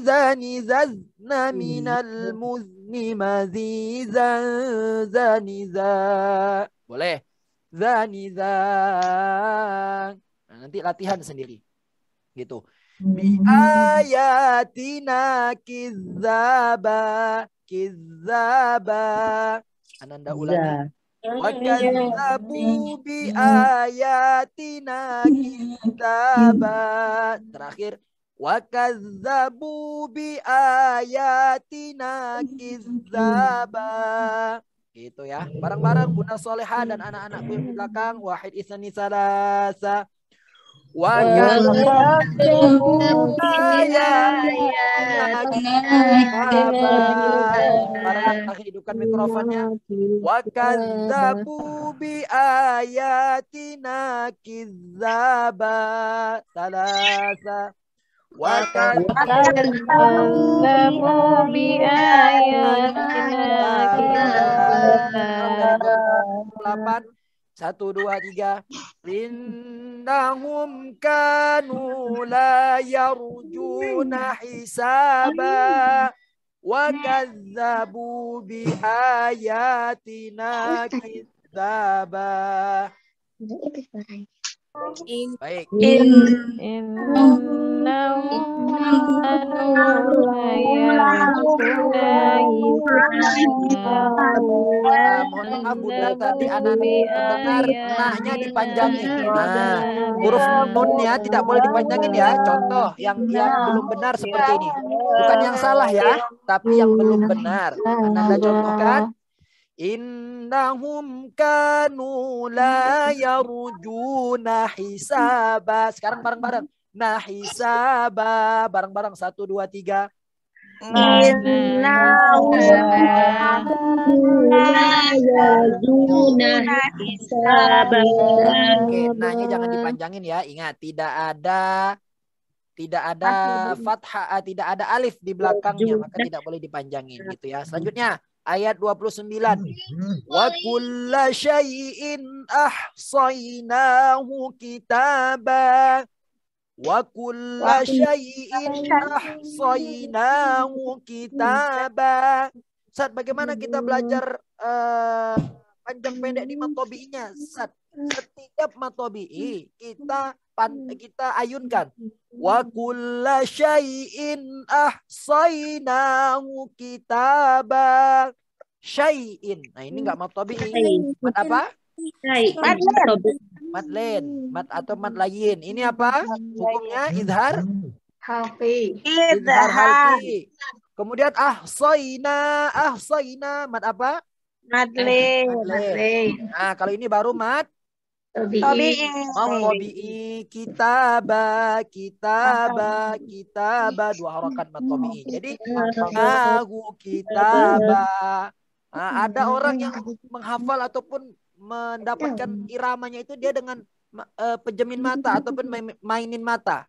zani zazna minal muzni mazizan zaniza. Boleh. Zaniza. Nah, nanti latihan sendiri gitu. bi ayatina kizzaba. Ananda ulangi. Wa kazzabu bi ayatina kizzaba. Terakhir. Wa kazzabu bi ayatina kizzaba. Gitu ya. Bareng-bareng Bunda Soleha dan anak-anakku yang di belakang. Wahid isani salasa. Wa kazzabu ayatina kizzaba. Bareng hidupkan mikrofonnya. Wa kazzabu bi ayatina kizzaba. Salasa. Wa kazzabu bi ayatina kizzaba. 1, 2, 3. Innahum kanu la yarjuna hisaba wa kazzabu bi ayatina kizzaba. Baik. Mohon maaf Bunda, tadi anak mendengar nah-nya dipanjangin. Nah, huruf nun-nya tidak boleh dipanjangin ya. Contoh yang belum benar seperti ini. Bukan yang salah ya, tapi yang belum benar. Anda contohkan. Innahum kanu la yarjuna hisaba. Sekarang bareng-bareng. Nah hisaba. Bareng-bareng. 1, 2, 3. Innahum la yarjuna hisaba. Oke, nahnya jangan dipanjangin ya. Ingat, tidak ada fathah, tidak ada alif di belakangnya, maka tidak boleh dipanjangin gitu ya. Selanjutnya ayat 29. Wa kulla syai'in ahsaynahu kitaba. Wa kulla syai'in ahsaynahu kitaba. Ustaz, bagaimana kita belajar panjang pendek di matobi'inya? Ustaz, setiap matobi'i kita ayunkan. Wa kulla syai'in ahsaynahu kitaba. Syai'in. Nah, ini enggak matobi'i. Mat apa? Mat len, mat atau mat layin. Ini apa? Hukumnya izhar Halfi. izhar halfi. Kemudian ahsayna, mat apa? Madlen. Nah, kalau ini baru mat Tabi'i. kitaba, dua harakat mat tabi'i. Jadi nahu kitaba. Nah, ada orang yang menghafal ataupun mendapatkan iramanya itu dia dengan pejamin mata ataupun mainin mata.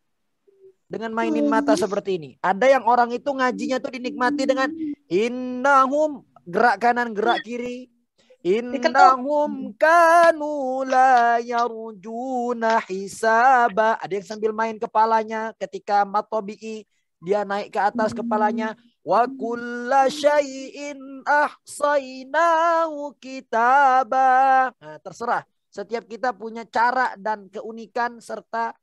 Dengan mainin mata seperti ini. Ada yang orang itu ngajinya tuh dinikmati dengan innahum, gerak kanan, gerak kiri. Innahum kanu la yarjuna hisaba. Ada yang sambil main kepalanya ketika matobi'i, dia naik ke atas kepalanya. Wa kulla syai'in ahsaynahu kitaba. Nah, terserah. Setiap kita punya cara dan keunikan serta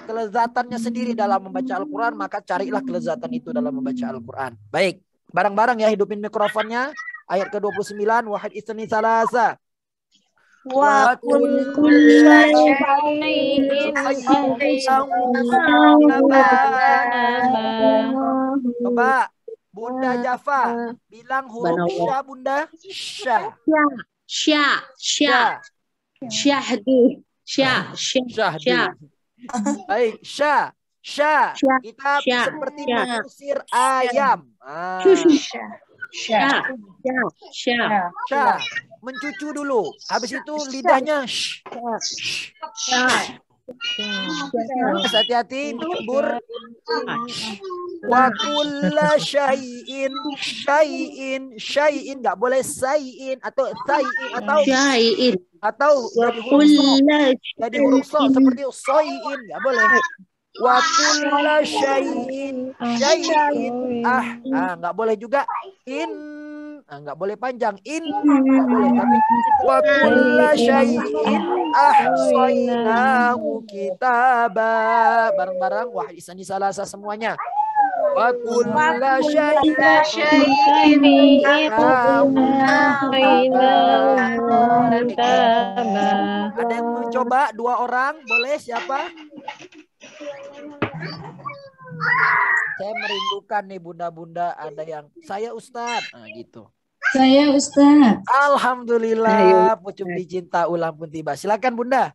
kelezatannya sendiri dalam membaca Al-Quran. Maka carilah kelezatan itu dalam membaca Al-Quran. Baik. Bareng-bareng ya, hidupin mikrofonnya. Ayat ke-29. Wahid isni salasa. Wa kulla syai'in Coba Bunda Jafa bilang huruf sya, Bunda. Sya. Syahdu. Baik, sya. Kita seperti mengusir ayam. Sya. Mencucu dulu. Habis itu lidahnya hati-hati menyembur. Wa kulla syai'in enggak boleh syai'in atau syai'in atau jadi huruf so seperti soi'in enggak boleh. Wa kulla syai'in enggak boleh juga Nggak boleh panjang. Nggak boleh. Tapi wa kulla syai'in ahsaynahu kitaba. Bareng-bareng. Wahid isani salasa semuanya. Wa kulla syai'in Ada yang mencoba? 2 orang, boleh? Siapa? Saya merindukan nih bunda-bunda, ada yang saya Ustadz, nah gitu. Saya Ustaz. Alhamdulillah, pucuk dicinta ulang pun tiba. Silakan Bunda.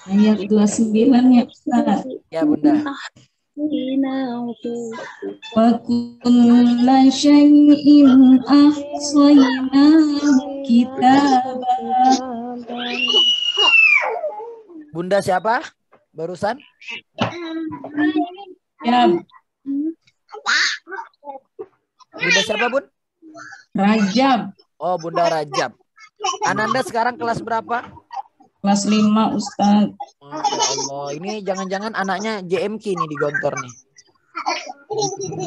Ayat 29 ya Ustaz. Ya Bunda. Wa kulla syai'in ahsaynahu kitaba. Bunda siapa? Barusan? Ya, Bunda siapa Bun? Rajab. Oh Bunda Rajab. Ananda sekarang kelas berapa? Kelas 5 Ustaz. Masya Allah. Ini jangan-jangan anaknya JMK nih di Gontor nih.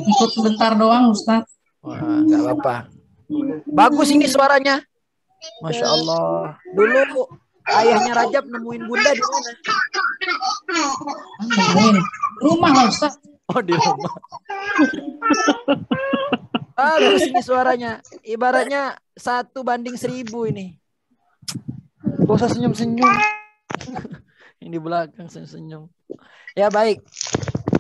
Ikut sebentar doang Ustaz. Wah, nggak apa-apa. Bagus ini suaranya. Masya Allah. Dulu ayahnya Rajab nemuin Bunda di mana? Amin. Rumah lah Ustaz. Oh di rumah. Bagus ini suaranya. Ibaratnya 1:1000 ini. Gak usah senyum-senyum. Ini di belakang senyum-senyum. Ya baik.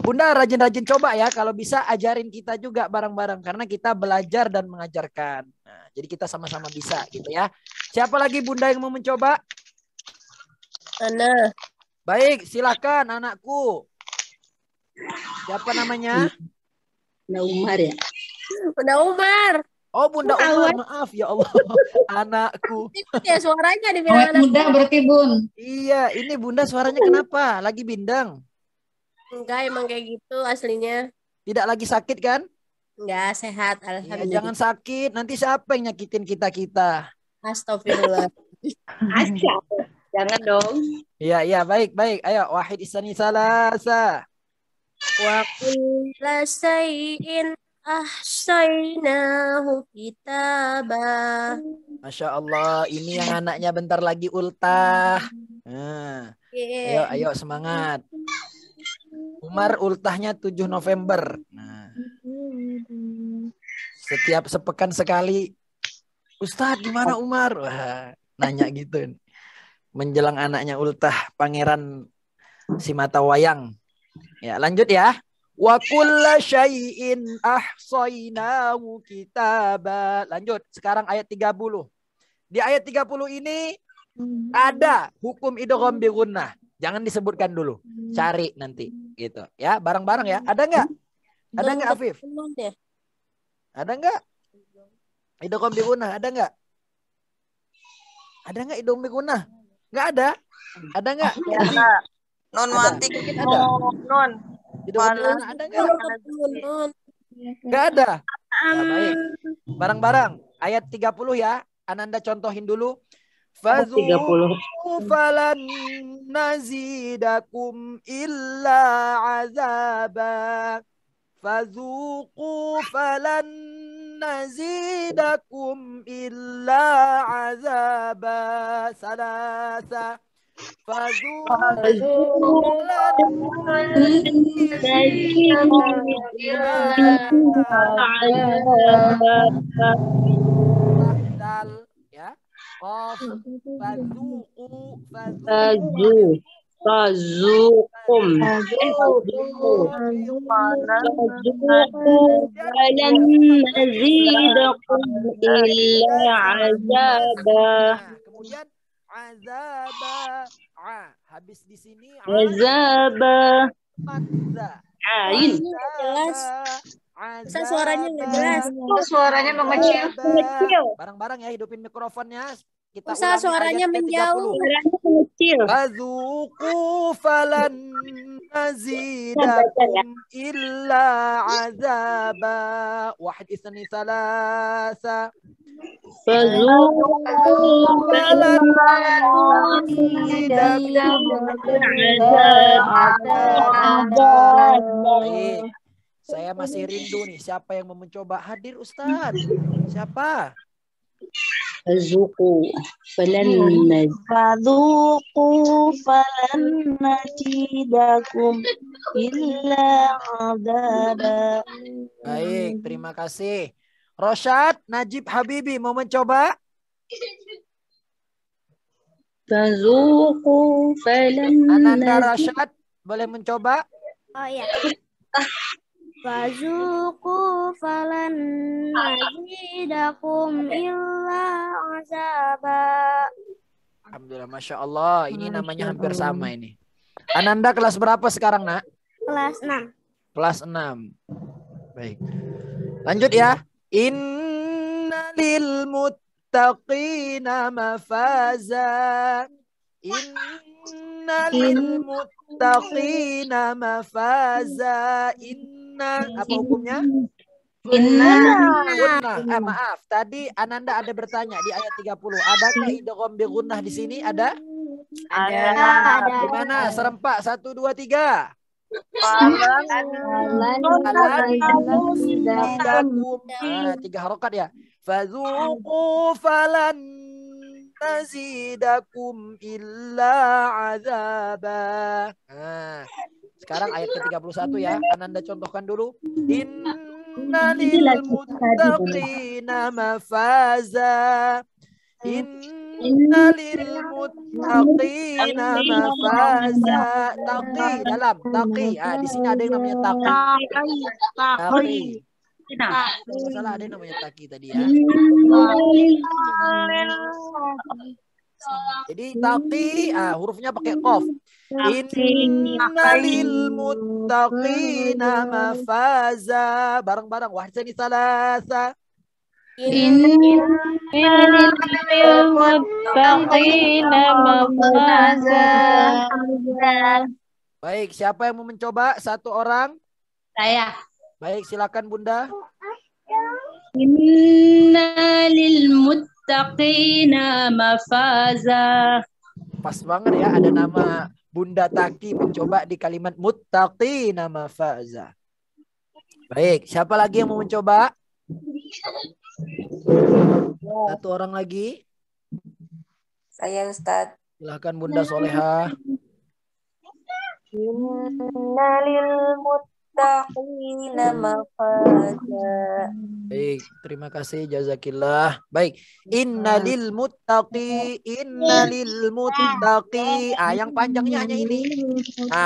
Bunda rajin-rajin coba ya. Kalau bisa ajarin kita juga bareng-bareng. Karena kita belajar dan mengajarkan. Nah, jadi kita sama-sama bisa gitu ya. Siapa lagi Bunda yang mau mencoba? Ana. Baik, silakan anakku. Siapa namanya? Nah Umar ya. Bunda Umar. Oh Bunda Umar, maaf ya Allah. Anakku. Ya suaranya Awet dibilang anak. muda berarti Bun. Iya, ini Bunda suaranya kenapa? Lagi bindang? Enggak, emang kayak gitu aslinya. Tidak lagi sakit kan? Enggak, sehat. Ya, Alhamdulillah. jangan sakit. Nanti siapa yang nyakitin kita-kita? Astagfirullah. Jangan dong. Iya, baik. Ayo, wahid isani salasa. Wa kulla syai'in ahsaynahu kitaba. Masya Allah, ini yang anaknya bentar lagi ultah. Nah, ayo semangat. Umar ultahnya 7 November. Nah, setiap sepekan sekali, Ustadz gimana Umar? Wah, nanya gitu. Menjelang anaknya ultah, pangeran si mata wayang. Ya, lanjut ya. Wa kulla syai'in ahsaynahu kitaba. Lanjut, sekarang ayat 30. Di ayat 30 ini ada hukum idgham bi gunnah. Jangan disebutkan dulu. Cari nanti gitu. Ya, bareng-bareng ya. Ada enggak? Ada enggak Afif? Ada enggak? Idgham bi gunnah, ada enggak? Ada enggak idgham bi gunnah? Enggak ada? Ada enggak? Non mati. Ada. Non. Idgham bi gunnah ada enggak? Enggak ada. Nah, baik. Bareng-bareng. Ayat 30 ya. Ananda contohin dulu. Fazuqu falan nazidakum illa azaba. Fazuqu falan nazidakum illa azaba. Salasa. Fazuqu falan nazidakum ya. Qaf fazuqu Fazuqum. Falan nazidakum illa azaba. Kemudian azaba. Habis di sini Azaba. azza. Ain. Jelas. Masa suaranya nggak jelas? Suaranya mengecil. Bareng-bareng ya, hidupin mikrofonnya. Kita Masa ulangi suaranya ayat menjauh? ke-30. Fazuqu falan nazidakum illa azaba. Wahid isni salasa. Fazuqu falan nazidakum illa azaba. Baik. Saya masih rindu nih. Siapa yang mau mencoba? Hadir Ustaz. Siapa? Fazuqu falan Fadhuqu falan najidakum illa adaba. Baik, terima kasih. Rosyad, Najib, Habibi mau mencoba? fazuqu falan Ananda Rasyad boleh mencoba? Oh ya. Fazuqu falan najidakum illa azaba. Alhamdulillah, Masya Allah. Ini namanya hampir sama ini. Ananda kelas berapa sekarang, Nak? Kelas 6. Kelas 6. Baik. Lanjut ya. Innalil muttaqina mafaza. Innalil muttaqina mafaza. Inna apa hukumnya? Gunnah. Maaf, tadi Ananda ada bertanya di ayat 30. Adakah idgham bi gunnah di sini? Ada? Ada. Gimana? Serempak 1 2 3. Tiga harokat ya. Fadzuqu falan nazidakum illa azaba. Nah, sekarang ayat ke-31 ya. Ananda contohkan dulu. Innalil muttaqina mafaza. Innalil muttaqina mafaza. Taqi dalam taqi. Di sini ada yang namanya taqi. Taqi. Kalau salah ada yang namanya taqi tadi ya. Jadi taqi hurufnya pakai qaf. Innalil muttaqina mafaza. Bareng-bareng. Wahsani salasa. Innalil muttaqina mafaza. Baik, siapa yang mau mencoba? Satu orang. Saya. Baik, silakan Bunda. Innalil muttaqina mafaza. Pas banget ya, ada nama Bunda Taki mencoba di kalimat muttaqina mafaza. Baik, siapa lagi yang mau mencoba? Satu orang lagi. Saya Ustadz. Silakan Bunda Soleha. Innalil muttaqina mafaza. Baik, terima kasih jazakillah. Baik, innalil muttaqi. Yang panjangnya hanya ini.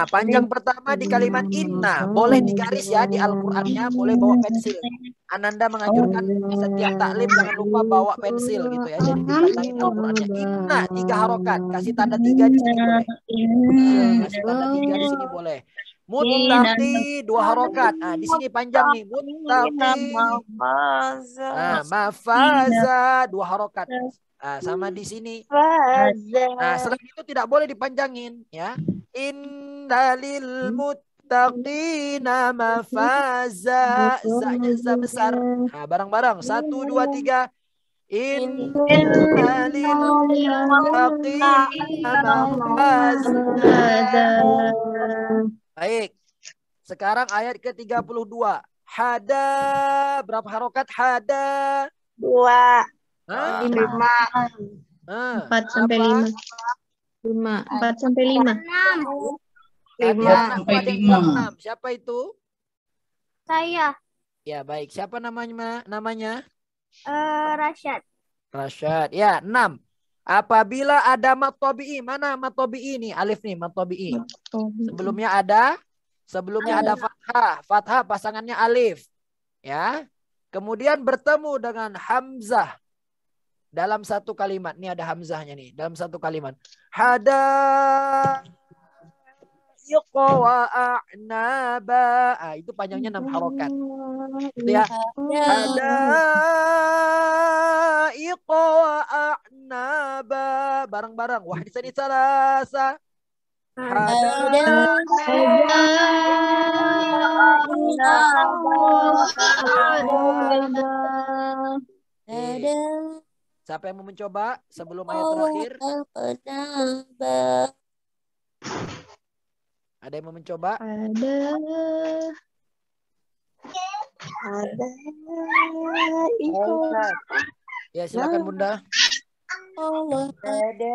Panjang pertama di kalimat inna. Boleh digaris ya di Al-Qur'annya, boleh bawa pensil. Ananda menganjurkan setiap taklim jangan lupa bawa pensil gitu ya. Jadi dipantangin Al-Qur'annya. Inna 3 harokat, kasih tanda 3 di sini boleh. Kasih tanda 3 di sini boleh. Muttaqi 2 harokat. Di sini panjang nih. Muttaqi. Mafaza 2 harokat. Sama di sini. Selain itu tidak boleh dipanjangin ya. Innalil muttaqina mafaza. Za-nya za besar. Bareng-bareng 1 2 3. Innalil muttaqina mafaza. Baik. Sekarang ayat ke-32. Hada berapa harokat? Hada 2. 5. 4 sampai 5. 4 sampai 5. 6. 5. Siapa itu? Saya. Ya, baik. Siapa namanya? Rasyad. Rasyad. Ya, 6. Apabila ada mat tabi'i, mana mat tabi'i ini? Alif nih, mat tabi'i. Sebelumnya ada fathah. Fathah pasangannya alif. Ya. Kemudian bertemu dengan hamzah dalam satu kalimat. Ini ada hamzahnya nih, dalam satu kalimat. Hada wa a'naba. Itu panjangnya 6 harokat. Itu ya. Hada wa a'naba. Bareng-bareng. Wahdisani salasa. Siapa yang mau mencoba sebelum ayat terakhir? Ada yang mau mencoba? Ada Ya, silakan Bunda. Hadaika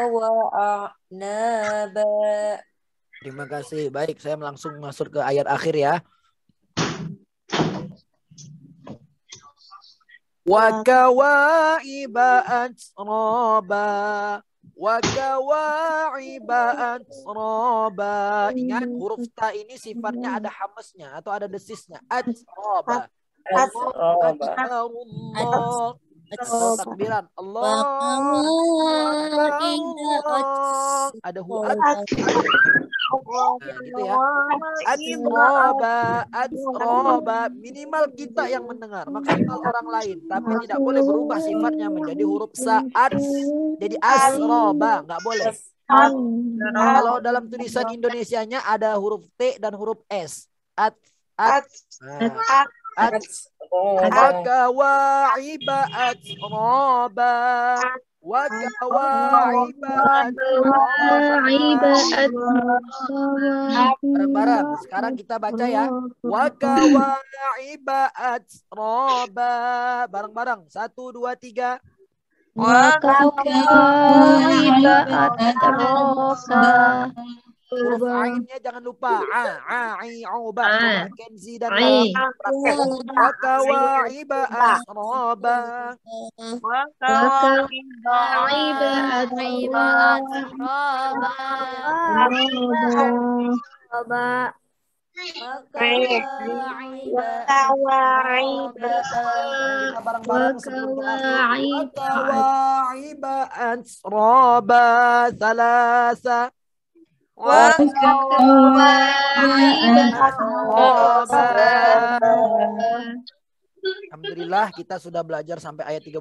wa a'naba. Terima kasih. Baik, saya langsung masuk ke ayat akhir ya. Wa kawaiba atraba. Wa kawaiba atraba. Ingat huruf ta ini sifatnya ada hamesnya atau ada desisnya. Atraba. Allah. Takbiran. Allah. Ada huat. Nah, gitu ya. Atroba. Minimal kita yang mendengar, maksimal orang lain, tapi tidak boleh berubah sifatnya menjadi huruf saat. Jadi asroba, nggak boleh. Kalau dalam tulisan Indonesianya ada huruf T dan huruf S. Wakawa'iba atroba. Bareng-bareng. Sekarang kita baca ya. Wakawa'iba atroba. Bareng-bareng. 1, 2, 3. Wakawa'iba atroba. Huruf ainnya jangan lupa. Coba Kenzi dan Wakawa'iba atroba. Wakawa'iba atroba. Wakawa'iba atroba. Salasa. Alhamdulillah kita sudah belajar sampai ayat 33.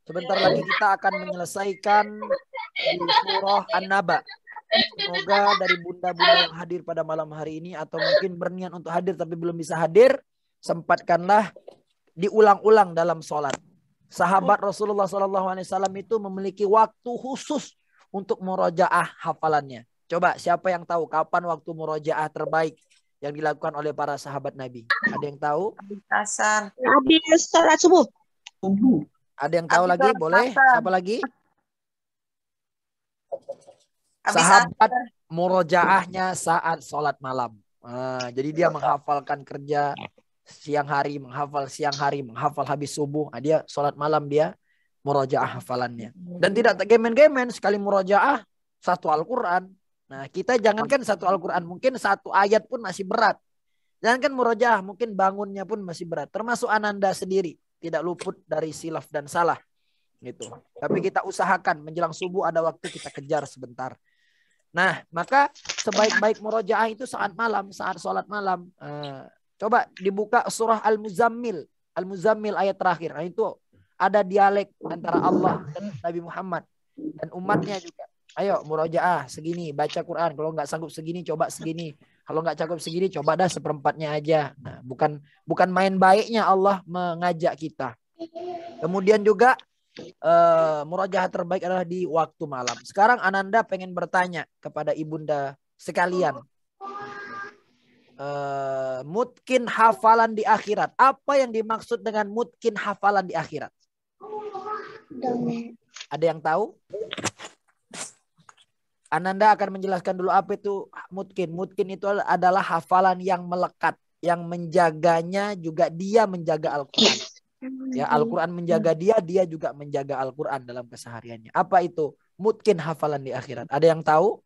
Sebentar lagi kita akan menyelesaikan di surah An-Naba. Semoga dari bunda-bunda yang hadir pada malam hari ini atau mungkin berniat untuk hadir tapi belum bisa hadir, sempatkanlah diulang-ulang dalam sholat. Sahabat Rasulullah SAW itu memiliki waktu khusus untuk murojaah hafalannya. Coba siapa yang tahu kapan waktu murojaah terbaik yang dilakukan oleh para sahabat Nabi? Ada yang tahu? Habis salat subuh. Ada yang tahu lagi? Boleh? Siapa lagi? Sahabat murojaahnya saat sholat malam. Jadi dia menghafalkan kerja siang hari, menghafal siang hari, menghafal habis subuh. Dia sholat malam dia murojaah hafalannya. Dan tidak gemen-gemen, sekali murojaah satu Al-Quran. Nah, kita jangankan satu Al-Quran, mungkin satu ayat pun masih berat. Jangankan murojaah, mungkin bangunnya pun masih berat. Termasuk Ananda sendiri, tidak luput dari silaf dan salah. Gitu. Tapi kita usahakan menjelang subuh ada waktu kita kejar sebentar. Nah, maka sebaik-baik murojaah itu saat malam, saat sholat malam. Coba dibuka surah Al-Muzammil. Al-Muzammil ayat terakhir. Nah, itu ada dialek antara Allah dan Nabi Muhammad dan umatnya juga. Ayo murojaah segini, baca Quran. Kalau nggak sanggup segini, coba segini. Kalau nggak cukup segini, coba dah seperempatnya aja. Nah, bukan main baiknya Allah mengajak kita. Kemudian juga murojaah terbaik adalah di waktu malam. Sekarang Ananda pengen bertanya kepada ibunda sekalian. Mungkin hafalan di akhirat. Apa yang dimaksud dengan mungkin hafalan di akhirat? Ada yang tahu? Ananda akan menjelaskan dulu apa itu mungkin. Mungkin itu adalah hafalan yang melekat, yang menjaganya juga dia menjaga Al-Quran. Ya, Al-Quran menjaga dia, dia juga menjaga Al-Quran dalam kesehariannya. Apa itu mungkin hafalan di akhirat? Ada yang tahu?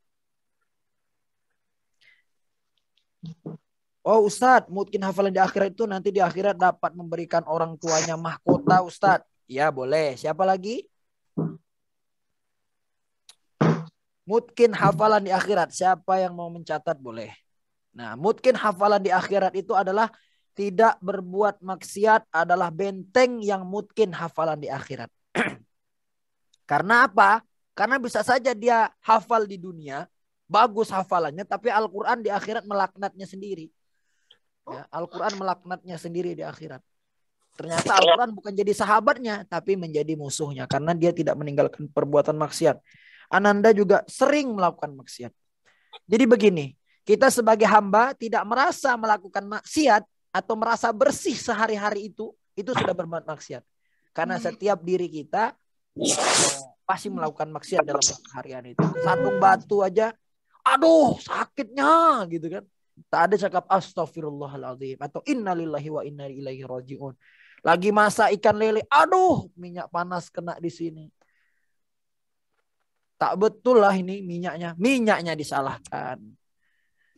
Oh Ustadz, mungkin hafalan di akhirat itu nanti di akhirat dapat memberikan orang tuanya mahkota Ustadz. Ya boleh. Siapa lagi? Mungkin hafalan di akhirat. Siapa yang mau mencatat boleh. Nah, mungkin hafalan di akhirat itu adalah tidak berbuat maksiat adalah benteng yang mungkin hafalan di akhirat. Karena apa? Karena bisa saja dia hafal di dunia, bagus hafalannya, tapi Al-Quran di akhirat melaknatnya sendiri. Ya, Al-Quran melaknatnya sendiri di akhirat. Ternyata Al-Quran bukan jadi sahabatnya, tapi menjadi musuhnya. Karena dia tidak meninggalkan perbuatan maksiat. Ananda juga sering melakukan maksiat. Jadi begini, Kita sebagai hamba tidak merasa melakukan maksiat atau merasa bersih sehari-hari itu sudah berbuat maksiat. Karena setiap diri kita pasti melakukan maksiat dalam keseharian itu. Sandung batu aja, aduh sakitnya gitu kan. Tak ada cakap astagfirullahaladzim atau innalillahi wa inna ilaihi rajiun. Lagi masak ikan lele, aduh minyak panas kena di sini. Tak betul lah ini minyaknya disalahkan.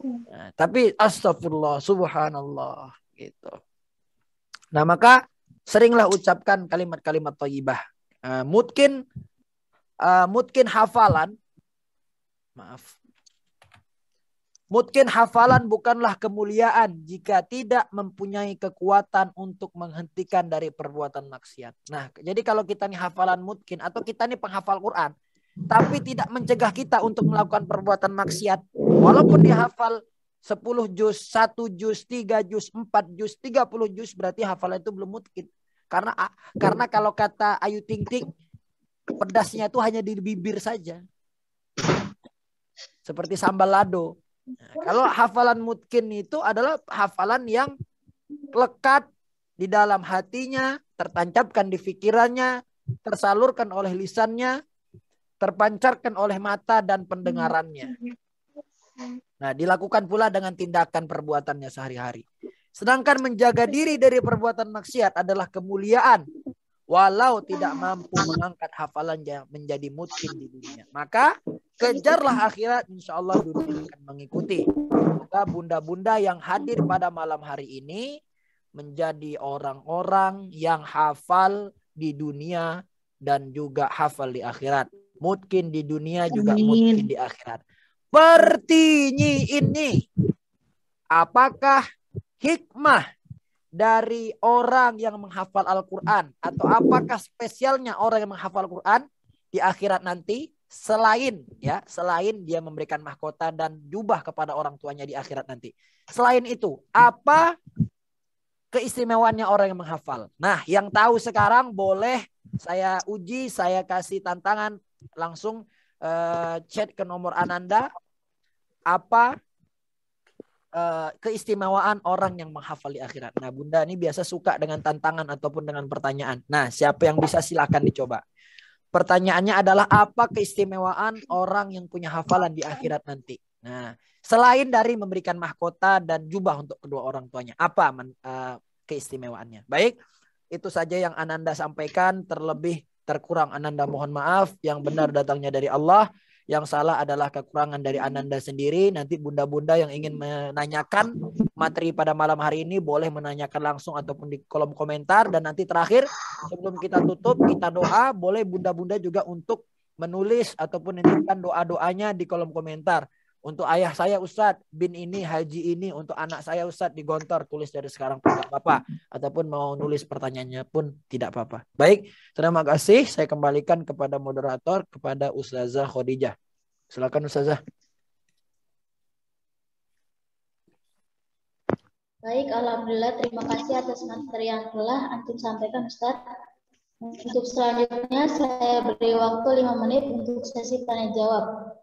Nah, tapi astagfirullah, subhanallah gitu. Nah, maka seringlah ucapkan kalimat-kalimat thayyibah. Mungkin hafalan, maaf. Mungkin hafalan bukanlah kemuliaan jika tidak mempunyai kekuatan untuk menghentikan dari perbuatan maksiat. Nah, jadi kalau kita nih hafalan mungkin atau kita nih penghafal Quran, tapi tidak mencegah kita untuk melakukan perbuatan maksiat, walaupun dihafal 10 juz, 1 juz, 3 juz, 4 juz, 30 juz, berarti hafalan itu belum mungkin. Karena kalau kata Ayu Ting Ting, pedasnya itu hanya di bibir saja. Seperti sambal lado. Nah, kalau hafalan mungkin itu adalah hafalan yang lekat di dalam hatinya, tertancapkan di pikirannya, tersalurkan oleh lisannya, terpancarkan oleh mata dan pendengarannya. Nah, dilakukan pula dengan tindakan perbuatannya sehari-hari. Sedangkan menjaga diri dari perbuatan maksiat adalah kemuliaan. Walau tidak mampu mengangkat hafalannya menjadi mungkin di dunia. Maka kejarlah akhirat, insya Allah dunia akan mengikuti. Maka bunda-bunda yang hadir pada malam hari ini menjadi orang-orang yang hafal di dunia dan juga hafal di akhirat. Mungkin di dunia juga mungkin di akhirat. Pertinyi ini, apakah hikmah dari orang yang menghafal Al-Quran atau apakah spesialnya orang yang menghafal Al-Quran di akhirat nanti selain dia memberikan mahkota dan jubah kepada orang tuanya di akhirat nanti. Selain itu, apa keistimewaannya orang yang menghafal? Nah, yang tahu sekarang boleh saya uji, saya kasih tantangan langsung chat ke nomor Ananda. Apa keistimewaan orang yang menghafal di akhirat? Nah, Bunda ini biasa suka dengan tantangan ataupun dengan pertanyaan. Nah, siapa yang bisa silakan dicoba. Pertanyaannya adalah apa keistimewaan orang yang punya hafalan di akhirat nanti? Nah, selain dari memberikan mahkota dan jubah untuk kedua orang tuanya, apa keistimewaannya? Baik, itu saja yang Ananda sampaikan. Terlebih terkurang Ananda mohon maaf. Yang benar datangnya dari Allah. Yang salah adalah kekurangan dari Ananda sendiri. Nanti bunda-bunda yang ingin menanyakan materi pada malam hari ini boleh menanyakan langsung ataupun di kolom komentar. Dan nanti terakhir sebelum kita tutup, kita doa. Boleh bunda-bunda juga untuk menulis ataupun menitipkan doa-doanya di kolom komentar. Untuk ayah saya Ustadz bin ini, haji ini. Untuk anak saya Ustadz di Gontor, tulis dari sekarang pun tidak apa-apa. Ataupun mau nulis pertanyaannya pun tidak apa-apa. Baik, terima kasih. Saya kembalikan kepada moderator, kepada Ustazah Khadijah. Silakan Ustazah. Baik, alhamdulillah, terima kasih atas materi yang telah antum sampaikan Ustadz. Untuk selanjutnya saya beri waktu 5 menit untuk sesi tanya jawab.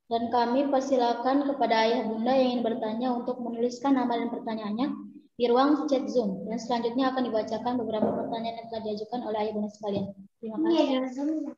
Dan kami persilakan kepada ayah bunda yang ingin bertanya untuk menuliskan nama dan pertanyaannya di ruang chat Zoom. Dan selanjutnya akan dibacakan beberapa pertanyaan yang telah diajukan oleh ayah bunda sekalian. Terima kasih.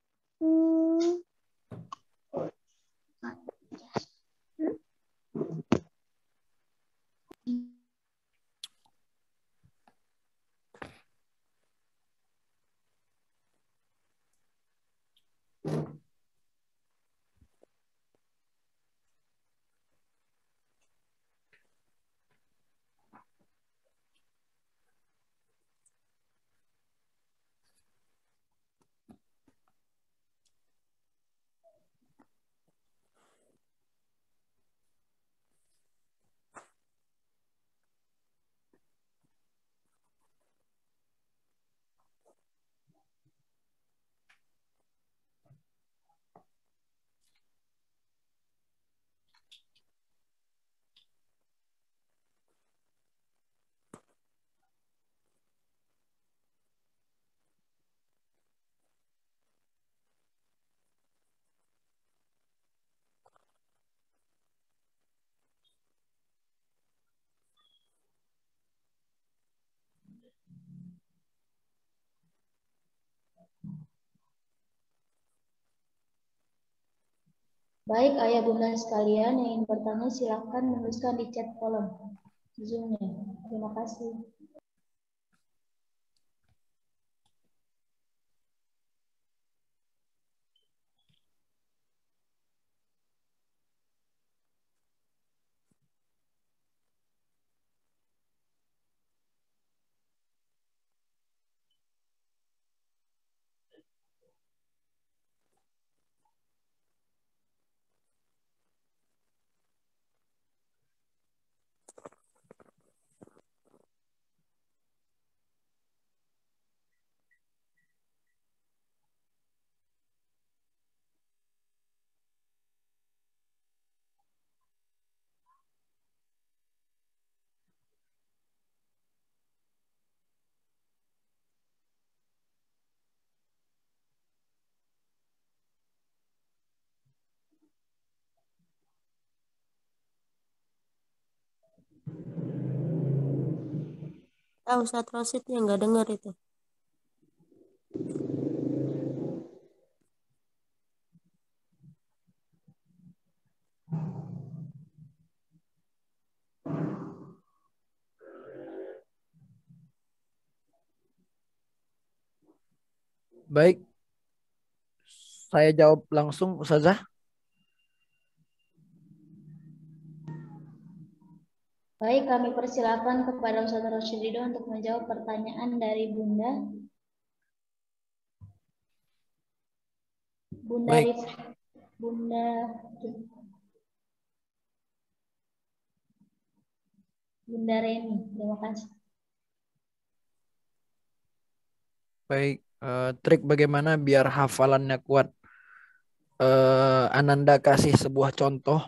Baik ayah bunda sekalian yang ingin bertanya silakan menuliskan di chat kolom Zoom-nya. Terima kasih. Tahu Ustaz Rosid yang nggak dengar itu. Baik, saya jawab langsung Ustazah. Baik, kami persilakan kepada Ustaz Rosyid Ridho untuk menjawab pertanyaan dari Bunda. Bunda Baik. Rif, Bunda Reni, terima kasih. Baik, trik bagaimana biar hafalannya kuat. Ananda kasih sebuah contoh.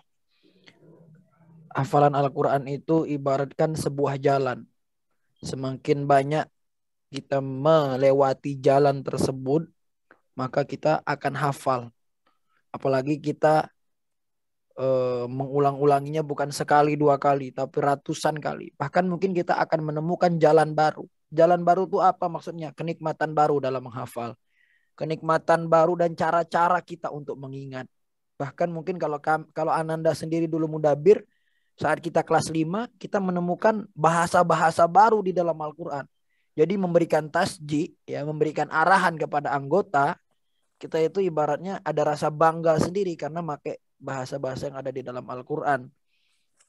Hafalan Al-Quran itu ibaratkan sebuah jalan. Semakin banyak kita melewati jalan tersebut, maka kita akan hafal. Apalagi kita mengulang-ulanginya bukan sekali, dua kali, tapi ratusan kali. Bahkan mungkin kita akan menemukan jalan baru. Jalan baru itu apa maksudnya? Kenikmatan baru dalam menghafal. Kenikmatan baru dan cara-cara kita untuk mengingat. Bahkan mungkin kalau Ananda sendiri dulu mudabir, saat kita kelas 5, kita menemukan bahasa-bahasa baru di dalam Al-Quran. Jadi memberikan tasjih, ya, memberikan arahan kepada anggota, kita itu ibaratnya ada rasa bangga sendiri karena pakai bahasa-bahasa yang ada di dalam Al-Quran.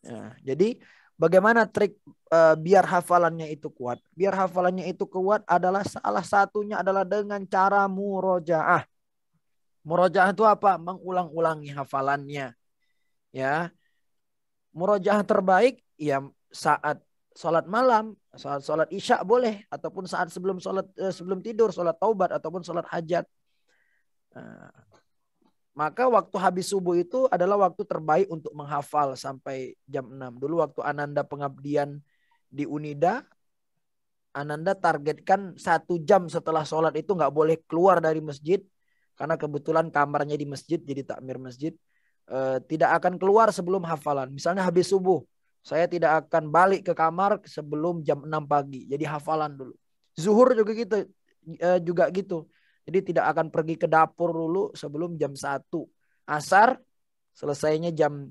Nah, jadi bagaimana trik biar hafalannya itu kuat? Biar hafalannya itu kuat adalah salah satunya adalah dengan cara murojaah. Murojaah itu apa? Mengulang-ulangi hafalannya. Ya, murojaah terbaik ya saat sholat malam, saat sholat isya boleh, ataupun saat sebelum tidur, sholat taubat ataupun sholat hajat. Nah, maka waktu habis subuh itu adalah waktu terbaik untuk menghafal sampai jam 6. Dulu waktu Ananda pengabdian di Unida, Ananda targetkan 1 jam setelah sholat itu nggak boleh keluar dari masjid. Karena kebetulan kamarnya di masjid, jadi takmir masjid. Tidak akan keluar sebelum hafalan. Misalnya habis subuh, saya tidak akan balik ke kamar sebelum jam 6 pagi. Jadi hafalan dulu. Zuhur juga gitu. Jadi tidak akan pergi ke dapur dulu sebelum jam 1. Asar selesainya jam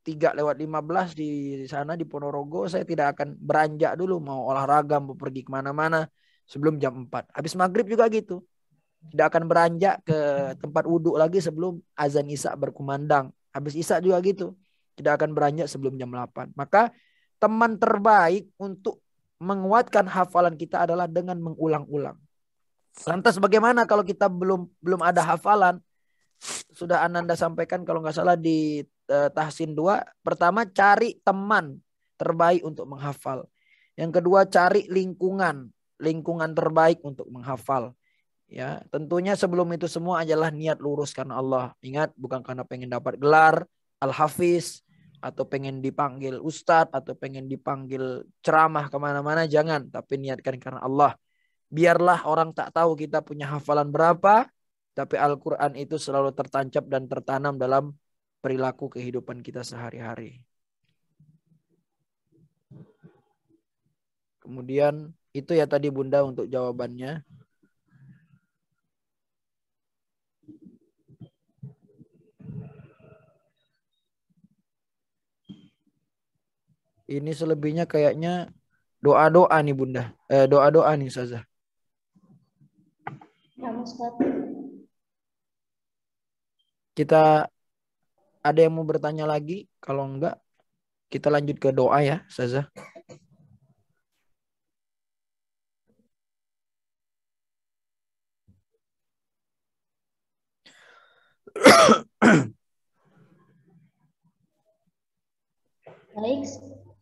3:15 di sana di Ponorogo. Saya tidak akan beranjak dulu mau olahraga, mau pergi kemana-mana sebelum jam 4. Habis maghrib juga gitu. Tidak akan beranjak ke tempat wudhu lagi sebelum azan isya berkumandang. Habis isya juga gitu. Tidak akan beranjak sebelum jam 8. Maka teman terbaik untuk menguatkan hafalan kita adalah dengan mengulang-ulang. Lantas bagaimana kalau kita belum ada hafalan? Sudah Ananda sampaikan kalau nggak salah di Tahsin 2. Pertama, cari teman terbaik untuk menghafal. Yang kedua, cari lingkungan terbaik untuk menghafal. Ya, tentunya sebelum itu semua adalah niat lurus karena Allah. Ingat, bukan karena pengen dapat gelar Al-Hafiz atau pengen dipanggil Ustadz atau pengen dipanggil ceramah kemana-mana, jangan. Tapi niatkan karena Allah. Biarlah orang tak tahu kita punya hafalan berapa, tapi Al-Quran itu selalu tertancap dan tertanam dalam perilaku kehidupan kita sehari-hari. Kemudian itu ya tadi Bunda untuk jawabannya. Ini selebihnya kayaknya doa-doa nih Bunda. Doa-doa nih Ustazah. Ya, Ustaz. Kita ada yang mau bertanya lagi? Kalau enggak, kita lanjut ke doa ya Ustazah. Baik,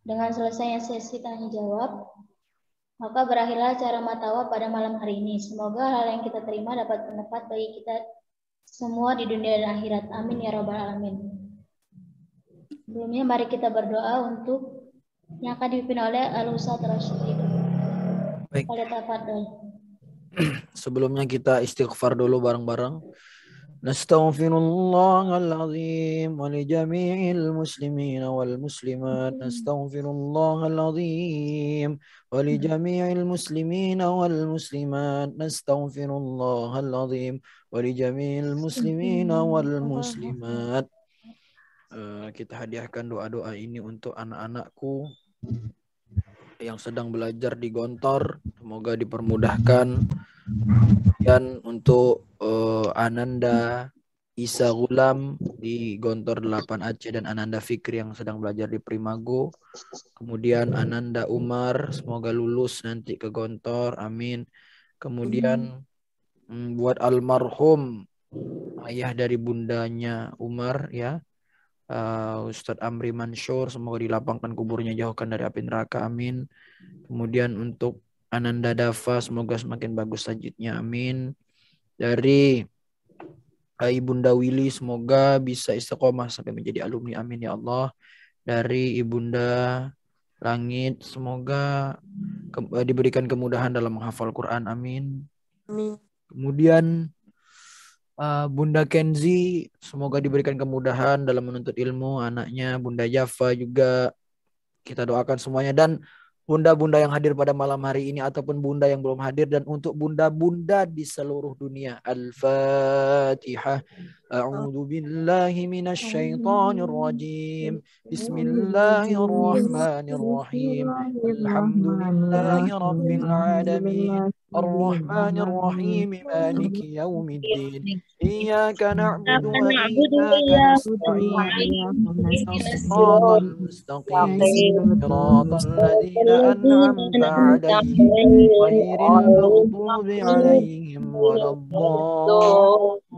dengan selesainya sesi tanya jawab, maka berakhirlah acara matawa pada malam hari ini. Semoga hal yang kita terima dapat bermanfaat bagi kita semua di dunia dan akhirat. Amin ya rabbal alamin. Sebelumnya mari kita berdoa untuk yang akan dipimpin oleh Al-Ustaz Rasyid. Baik. Tafadhol. Sebelumnya kita istighfar dulu bareng-bareng. Nastaghfirullah al-azim wa li jami'il muslimin wal muslimat. Nastaghfirullah al-azim wa li jami'il muslimin wal muslimat. Nastaghfirullah al-azim wa li jami'il muslimin wal muslimat. Kita hadiahkan doa-doa ini untuk anak-anakku yang sedang belajar di Gontor, semoga dipermudahkan. Dan untuk Ananda Isa Gulam di Gontor 8 Aceh dan Ananda Fikri yang sedang belajar di Primago. Kemudian Ananda Umar, semoga lulus nanti ke Gontor, amin. Kemudian buat almarhum ayah dari bundanya Umar ya, Ustadz Amri Mansur, semoga dilapangkan kuburnya, jauhkan dari api neraka, amin. Kemudian untuk Ananda Dava, semoga semakin bagus sajidnya, amin. Dari Ibunda Willy, semoga bisa istiqomah sampai menjadi alumni, amin ya Allah. Dari Ibunda Langit, semoga diberikan kemudahan dalam menghafal Quran, amin. Amin. Kemudian Bunda Kenzi, semoga diberikan kemudahan dalam menuntut ilmu, anaknya. Bunda Java juga kita doakan semuanya, dan bunda-bunda yang hadir pada malam hari ini ataupun bunda yang belum hadir, dan untuk bunda-bunda di seluruh dunia. Al-Fatihah. A'udzu billahi minasyaitonir rajim. Bismillahirrahmanirrahim. Alhamdulillahi rabbil alamin. Ar-Rahmanir Rahim. Maliki yaumiddin. Iyyaka na'budu wa iyyaka nasta'in. Shiratal mustaqim. صراط الذين أنعمت عليهم غير المغضوب عليهم ولا الضالين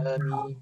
آمين.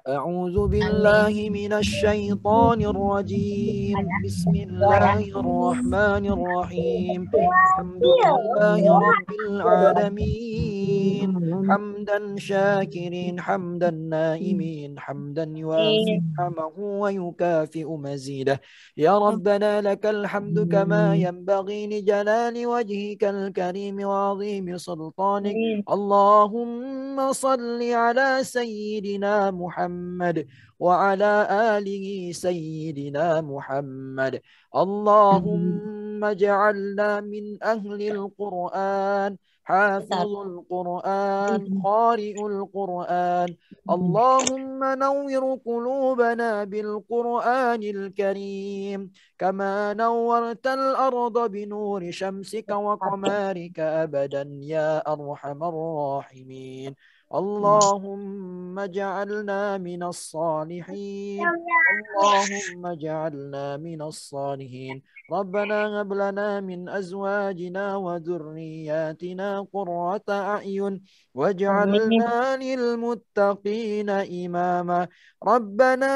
أعوذ بالله من الشيطان الرجيم. بسم الله الرحمن الرحيم. الحمد لله رب العالمين. حمدا شاكرين حمدا نائمين حمدا يوافي نعمه ويكافئ مزيده. يا ربنا لك الحمد كما ينبغي لجلال وجهك الكريم وعظيم سلطانك. اللهم صل على سيدنا محمد وعلى آله سيدنا محمد. اللهم اجعلنا من أهل القرآن، حافظ القرآن، قارئ القرآن. اللهم نور قلوبنا بالقرآن الكريم كما نورت الأرض بنور شمسك وقمرك أبدا يا أرحم الراحمين. اللهم اجعلنا من الصالحين. اللهم اجعلنا من الصالحين. ربنا هب لنا من أزواجنا وذرياتنا قرة أعين واجعلنا للمتقين إماما. ربنا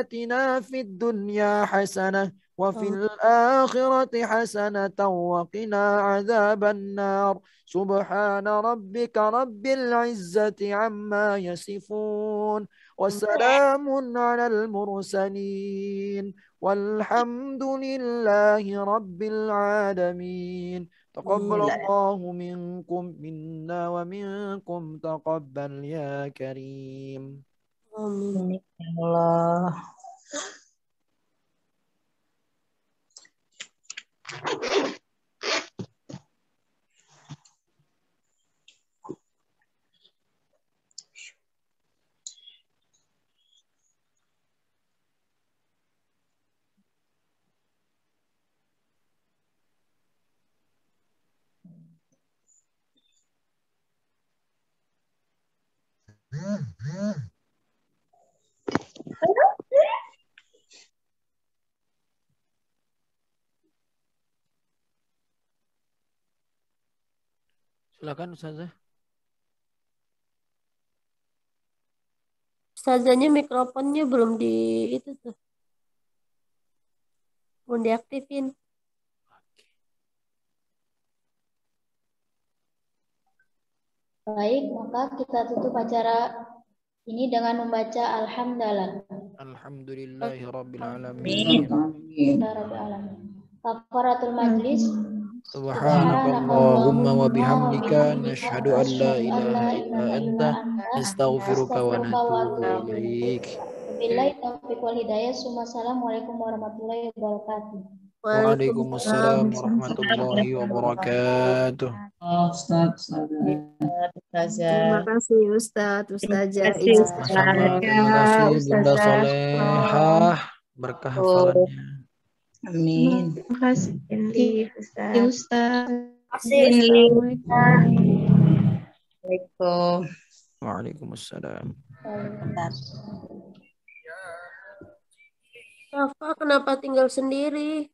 آتنا في الدنيا حسنة وفي الآخرة حسنة وقنا عذاب النار. سبحان ربك رب العزة عما يصفون وسلام على المرسلين والحمد لله رب العالمين. تقبل الله منكم منا ومنكم تقبل يا كريم. Amin. Allah. Silakan Ustazah. Ustazahnya mikrofonnya belum di itu tuh. Belum diaktifin. Baik, maka kita tutup acara ini dengan membaca Alhamdulillah. Alhamdulillahirabbil Amin. alamin. Kafaratul majlis. Subhanakallahumma wa bihamdika nashhadu an la ilaha illa anta nastaghfiruka wa natubu ilaik. Wabillahi taufiq wal hidayah. Assalamualaikum warahmatullahi wabarakatuh. Waalaikumsalam warahmatullahi wabarakatuh. Terima kasih Ustadz, Ustazah. Sama-sama. Terima kasih Bunda Solehah. Berkah hafalannya. Amin. Terima kasih Ustadz. Assalamualaikum. Waalaikumsalam. Rafa kenapa tinggal sendiri?